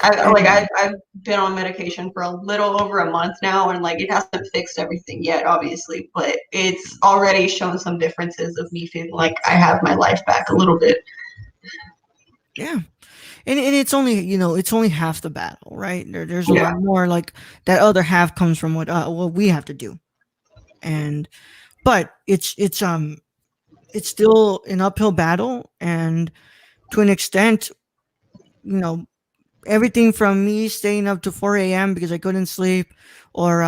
I've been on medication for a little over a month now, and like it hasn't fixed everything yet, obviously, but it's already shown some differences of me feeling like I have my life back a little bit. Yeah. And it's only it's only half the battle, right? There's a lot more. Like that other half comes from what we have to do, but it's still an uphill battle, and to an extent, everything from me staying up to 4 a.m. because I couldn't sleep, or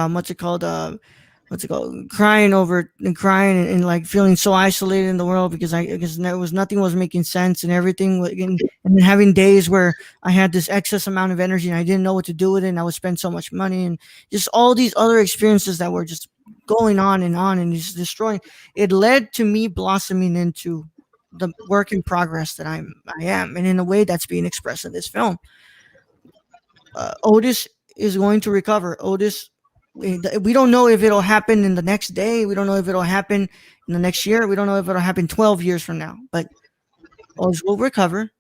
crying and like feeling so isolated in the world because nothing was making sense, and everything, and then having days where I had this excess amount of energy and I didn't know what to do with it, and I would spend so much money, and just all these other experiences that were just going on and just destroying. It led to me blossoming into the work in progress that I am, and in a way that's being expressed in this film. Otis is going to recover. Otis, we don't know if it'll happen in the next day. We don't know if it'll happen in the next year. We don't know if it'll happen 12 years from now. But Otis will recover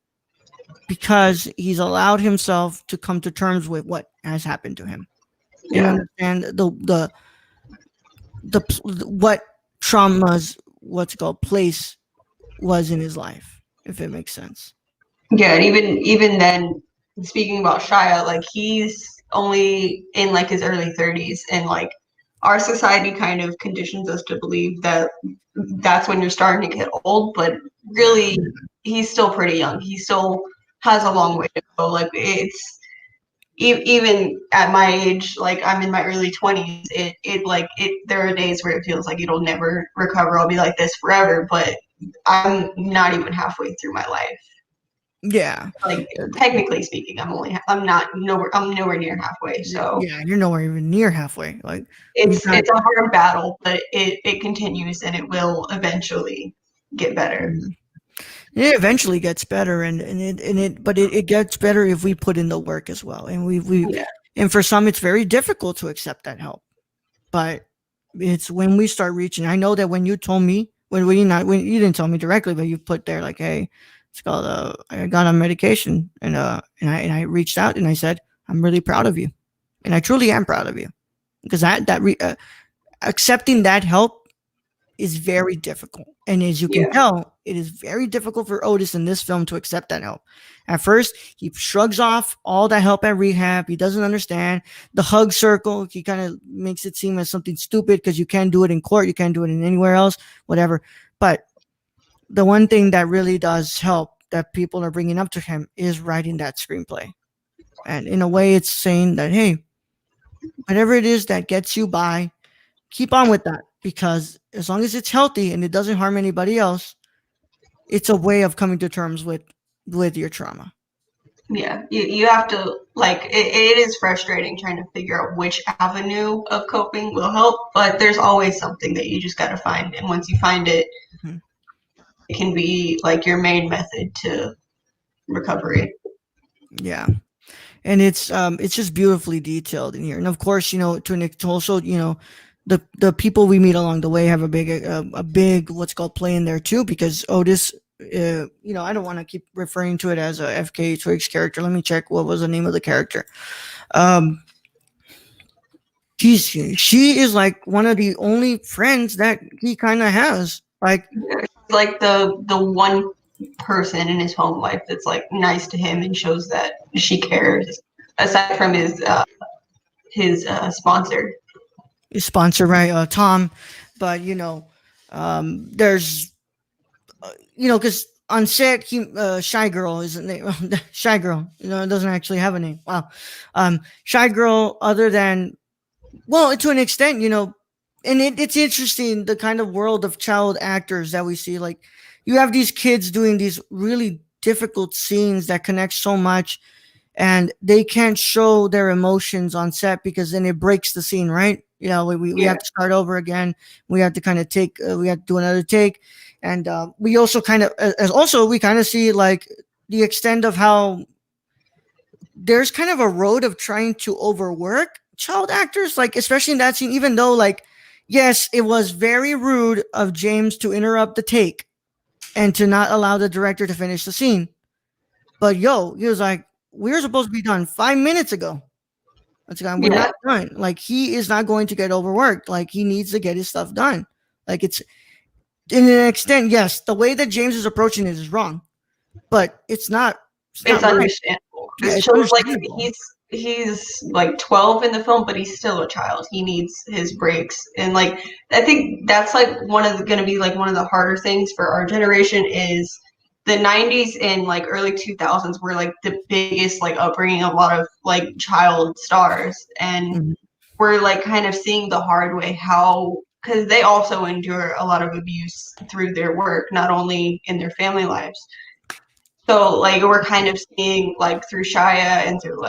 because he's allowed himself to come to terms with what has happened to him. Yeah. And the what trauma's place was in his life, if it makes sense. Yeah, and even then, speaking about Shia, like he's only in like his early 30s, and like our society kind of conditions us to believe that that's when you're starting to get old, but really he's still pretty young. He still has a long way to go. Like it's even at my age, like I'm in my early 20s, there are days where it feels like it'll never recover. I'll be like this forever, but I'm not even halfway through my life. Yeah. Like technically speaking, I'm nowhere near halfway. So yeah, you're nowhere even near halfway. Like it's a hard battle, but it continues, and it will eventually get better. It eventually gets better, but it gets better if we put in the work as well. And and for some it's very difficult to accept that help. But it's when we start reaching. I know that when you told me, when you didn't tell me directly, but you put there like, hey, it's called I got on medication, and I reached out and I said, I'm really proud of you, and I truly am proud of you, because accepting that help is very difficult, and as you can tell, it is very difficult for Otis in this film to accept that help. At first, he shrugs off all that help at rehab. He doesn't understand the hug circle. He kind of makes it seem as something stupid because you can't do it in court. You can't do it in anywhere else, whatever. But the one thing that really does help that people are bringing up to him is writing that screenplay. And in a way, it's saying that, hey, whatever it is that gets you by, keep on with that, because as long as it's healthy and it doesn't harm anybody else, it's a way of coming to terms with your trauma. Yeah, you have to, like, it is frustrating trying to figure out which avenue of coping will help, but there's always something that you just got to find. And once you find it, it can be like your main method to recovery. Yeah. And it's just beautifully detailed in here. And of course, to also, the people we meet along the way have a big what's called play in there too, because Otis, I don't want to keep referring to it as a FK Twigs character. Let me check what was the name of the character. She is like one of the only friends that he kind of has. Like the one person in his home life that's like nice to him and shows that she cares, aside from his sponsor. His sponsor, right? Tom. But there's because on set Shy Girl isn't name. Shy Girl, it doesn't actually have a name. Wow. Shy Girl, other than, well, to an extent, and it's interesting, the kind of world of child actors that we see. Like, you have these kids doing these really difficult scenes that connect so much, and they can't show their emotions on set because then it breaks the scene, right? We have to start over again. We have to kind of we have to do another take. And we also kind of see like the extent of how there's kind of a road of trying to overwork child actors, like especially in that scene, even though, like, yes, it was very rude of James to interrupt the take and to not allow the director to finish the scene. But he was like, we're supposed to be done 5 minutes ago. We're not done. Like, he is not going to get overworked. Like, he needs to get his stuff done. Like, it's, in an extent, yes, the way that James is approaching it is wrong, but it's not. It's right. Understandable. Yeah, it shows like he's like 12 in the film, but he's still a child. He needs his breaks, and like I think that's like going to be like one of the harder things for our generation is the 90s and like early 2000s were like the biggest like upbringing of a lot of like child stars, and we're like kind of seeing the hard way how, because they also endure a lot of abuse through their work, not only in their family lives. So like we're kind of seeing like through Shia and through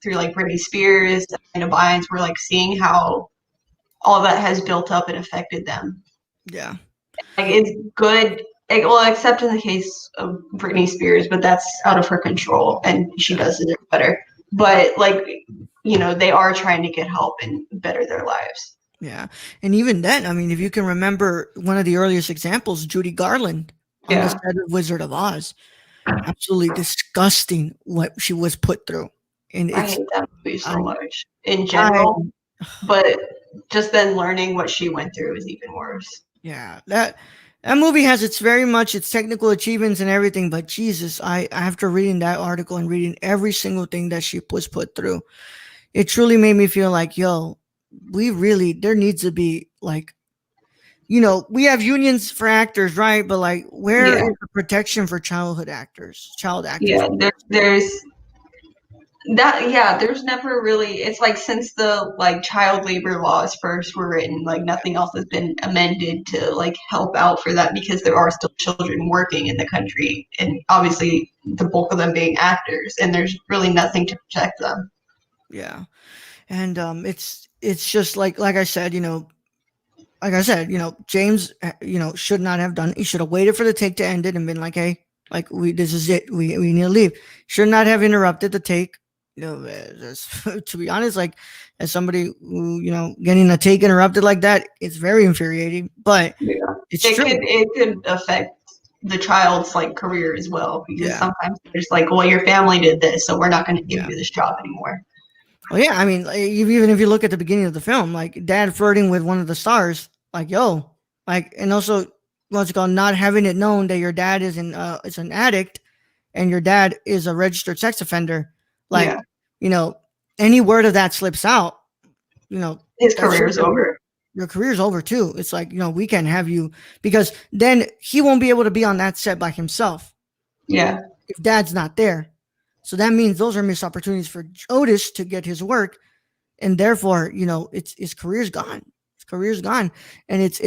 Britney Spears and the Bynes, we're like seeing how all that has built up and affected them. Yeah. Like, it's good. Well, except in the case of Britney Spears, but that's out of her control and she does it better. But like, they are trying to get help and better their lives. Yeah. And even then, I mean, if you can remember one of the earliest examples, Judy Garland on the set of Wizard of Oz, absolutely disgusting what she was put through. And I hate that movie so much in general, but just then learning what she went through is even worse. Yeah. That movie has its technical achievements and everything, but Jesus, after reading that article and reading every single thing that she was put through, it truly made me feel like, there needs to be like, we have unions for actors, right? But like, where is the protection for child actors? Yeah, there's that. Yeah, there's never really. It's like since the like child labor laws first were written, like nothing else has been amended to like help out for that, because there are still children working in the country, and obviously the bulk of them being actors, and there's really nothing to protect them. Yeah, and it's just like I said, James, should not have done it. He should have waited for the take to end it and been like, hey, like this is it. We need to leave. Should not have interrupted the take. To be honest, like as somebody who, getting a take interrupted like that, it's very infuriating, but it's true. It could affect the child's like career as well, because sometimes there's like, well, your family did this, so we're not going to give you this job anymore. Well, yeah, I mean, even if you look at the beginning of the film, like dad flirting with one of the stars, like, and also what's it called, not having it known that your dad is an addict, and your dad is a registered sex offender, like, Yeah. you know, any word of that slips out, you know, His that's career is over. your career's over too. It's like, you know, we can't have you, because then he won't be able to be on that set by himself Yeah. if dad's not there. So that means those are missed opportunities for Otis to get his work, and therefore, you know, his career's gone. His career's gone, and it's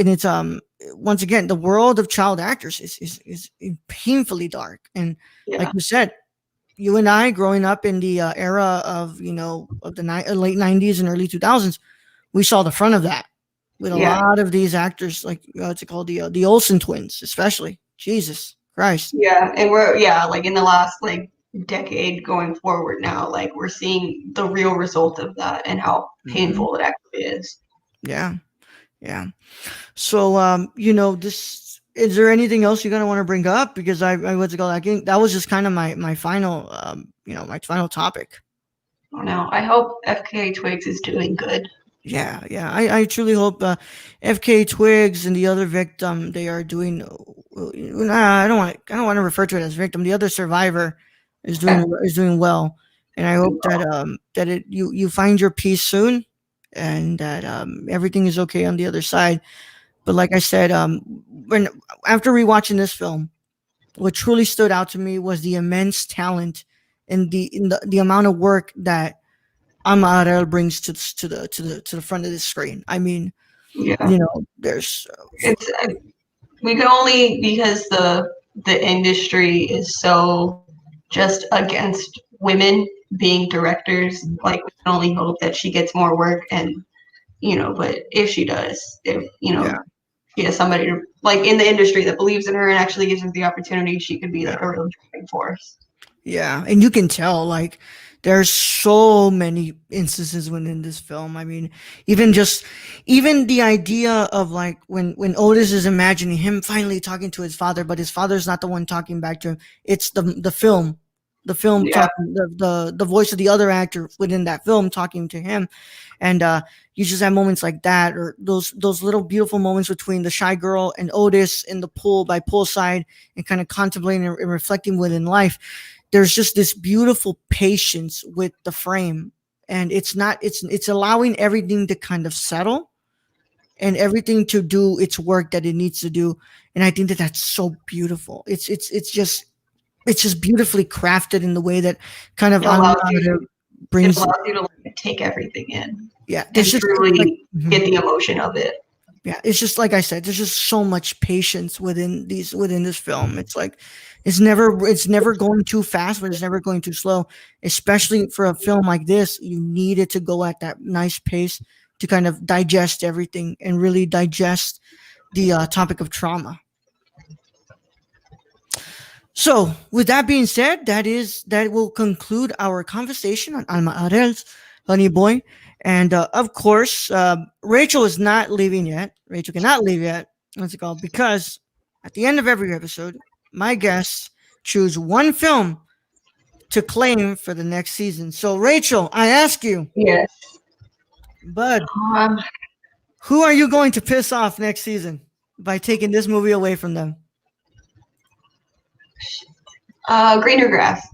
once again, the world of child actors is painfully dark. And like Yeah. you said, you and I growing up in the era of, you know, of the late 90s and early 2000s, we saw the front of that with a Yeah. lot of these actors, like what's it called, the Olsen twins, especially. Jesus Christ. Yeah. And like in the last like decade going forward now, like we're seeing the real result of that and how painful it actually is. Yeah. Yeah. So, you know, is there anything else you're gonna want to bring up? Because I what's it called? I think that was just kind of my final, you know, my final topic. I don't know. I hope FK Twigs is doing good. Yeah, yeah. I truly hope FK Twigs and the other victim, they are doing. I don't want to refer to it as victim. The other survivor is doing well, and I hope that you find your peace soon, and that everything is okay on the other side. But like I said, when after rewatching this film, what truly stood out to me was the immense talent and the amount of work that Alma Har'el brings to the front of the screen. I mean, Yeah. you know, there's It's we can only, because the industry is so just against women being directors, like we can only hope that she gets more work. And you know, but if she does, if you know, Yeah. she has somebody to, like in the industry that believes in her and actually gives her the opportunity, she could be like a real driving force. Yeah, and you can tell, like, there's so many instances within this film. I mean, even the idea of like when Otis is imagining him finally talking to his father, but his father's not the one talking back to him. It's the film Yeah. talking, the voice of the other actor within that film talking to him. And you just have moments like that, or those little beautiful moments between the shy girl and Otis in the pool by poolside, and kind of contemplating and reflecting within life. There's just this beautiful patience with the frame, and it's allowing everything to kind of settle and everything to do its work that it needs to do. And I think that that's so beautiful. It's just beautifully crafted in the way that kind of It allows you brings to like take everything in. Yeah, And there's just truly like, get the emotion of it. yeah, it's just like I said, there's just so much patience within this film. It's like it's never going too fast, but it's never going too slow. Especially for a film like this, you need it to go at that nice pace to kind of digest everything and really digest the topic of trauma. So, with that being said, that will conclude our conversation on Alma Har'el's Honey Boy. And of course, Rachel is not leaving yet. Rachel cannot leave yet. What's it called? Because at the end of every episode, my guests choose one film to claim for the next season. So, Rachel, I ask you, Yes. bud, who are you going to piss off next season by taking this movie away from them? Greener Grass.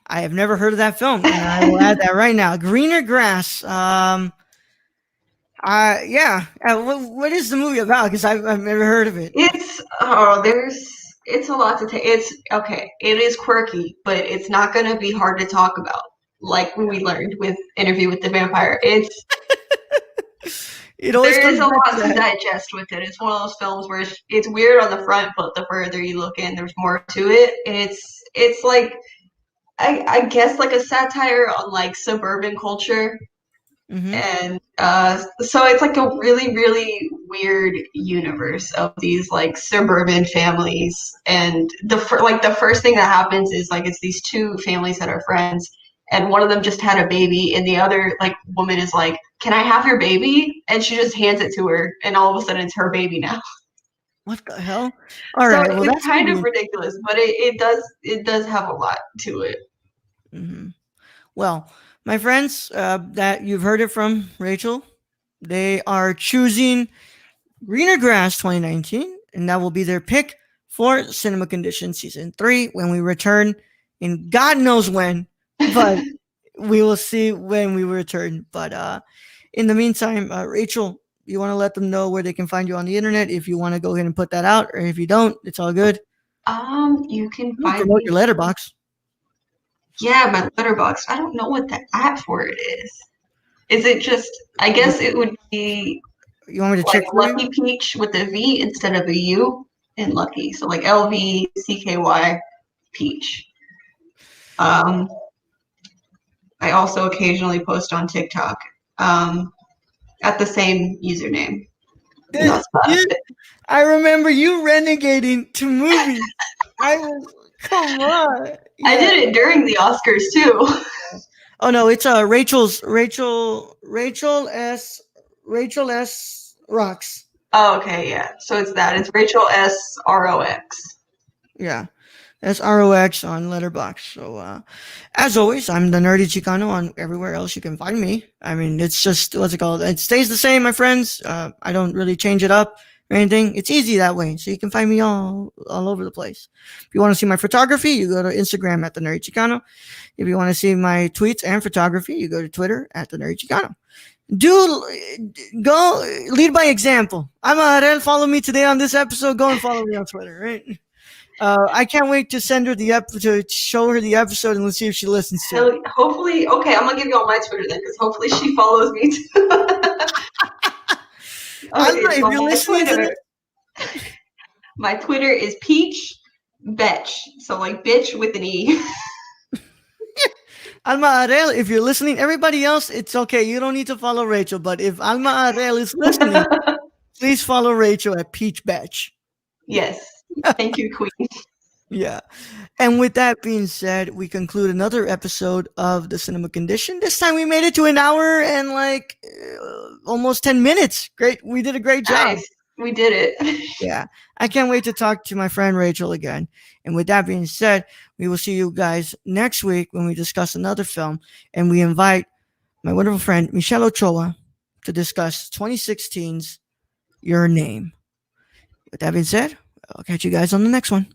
I have never heard of that film, and I will add that right now. Greener Grass. Yeah. What is the movie about? Because I've never heard of it. It's it's a lot to take. It's okay. It is quirky, but it's not going to be hard to talk about. Like when we learned with Interview with the Vampire, It always there is comes a back lot to to that. digest with it. It's one of those films where it's weird on the front, but the further you look in, there's more to it. It's like I guess like a satire on like suburban culture. Mhm. And so it's like a really, really weird universe of these like suburban families. And the first thing that happens is like it's these two families that are friends, and one of them just had a baby, and the other like woman is like, "Can I have your baby?" And she just hands it to her, and all of a sudden it's her baby now. What the hell? All So right. Well, it's that's kind gonna of be ridiculous, but it does have a lot to it. Mhm. Well, my friends, that you've heard it from Rachel, they are choosing Greener Grass 2019 and that will be their pick for Cinema Condition Season 3 when we return in God knows when, but we will see when we return. But in the meantime, Rachel, you want to let them know where they can find you on the internet if you want to go ahead and put that out, or if you don't, it's all good. You can You find promote me. your letterbox. Yeah, my letterbox. I don't know what the app for it is. Is it just? I guess it would be You want me to like check for you? Lucky Peach with a V instead of a U in Lucky. So like LVCKY Peach. I also occasionally post on TikTok at the same username. And that's about it. I remember you renegading to movies. Come on. I Yeah. did it during the Oscars too. Oh no, it's Rachel S Rocks. Oh, okay, yeah. So it's that. It's Rachel SROX. Yeah. That's ROX on Letterboxd. So as always, I'm the Nerdy Chicano on everywhere else you can find me. I mean, it's just what's it called? It stays the same, my friends. I don't really change it up or anything. It's easy that way. So you can find me all over the place. If you want to see my photography, you go to Instagram at the Nerdy Chicano. If you want to see my tweets and photography, you go to Twitter at the Nerdy Chicano. Go lead by example. I'm Har'el. Follow me today on this episode. Go and follow me on Twitter, right? I can't wait to send her to show her the episode, and let's see if she listens to it. Hopefully, okay, I'm gonna give you all my Twitter then, because hopefully she follows me too. Alma, if you're listening to this, my Twitter is Peach Betch, so like bitch with an E. Alma Har'el, if you're listening, everybody else, it's okay. You don't need to follow Rachel, but if Alma Har'el is listening, please follow Rachel at Peach Batch. Yes. Thank you, Queen. Yeah. And with that being said, we conclude another episode of the Cinema Condition. This time we made it to an hour and almost 10 minutes. Great. We did a great job. Nice. We did it. Yeah. I can't wait to talk to my friend Rachel again. And with that being said, we will see you guys next week when we discuss another film. And we invite my wonderful friend Michelle Ochoa to discuss 2016's Your Name. With that being said, I'll catch you guys on the next one.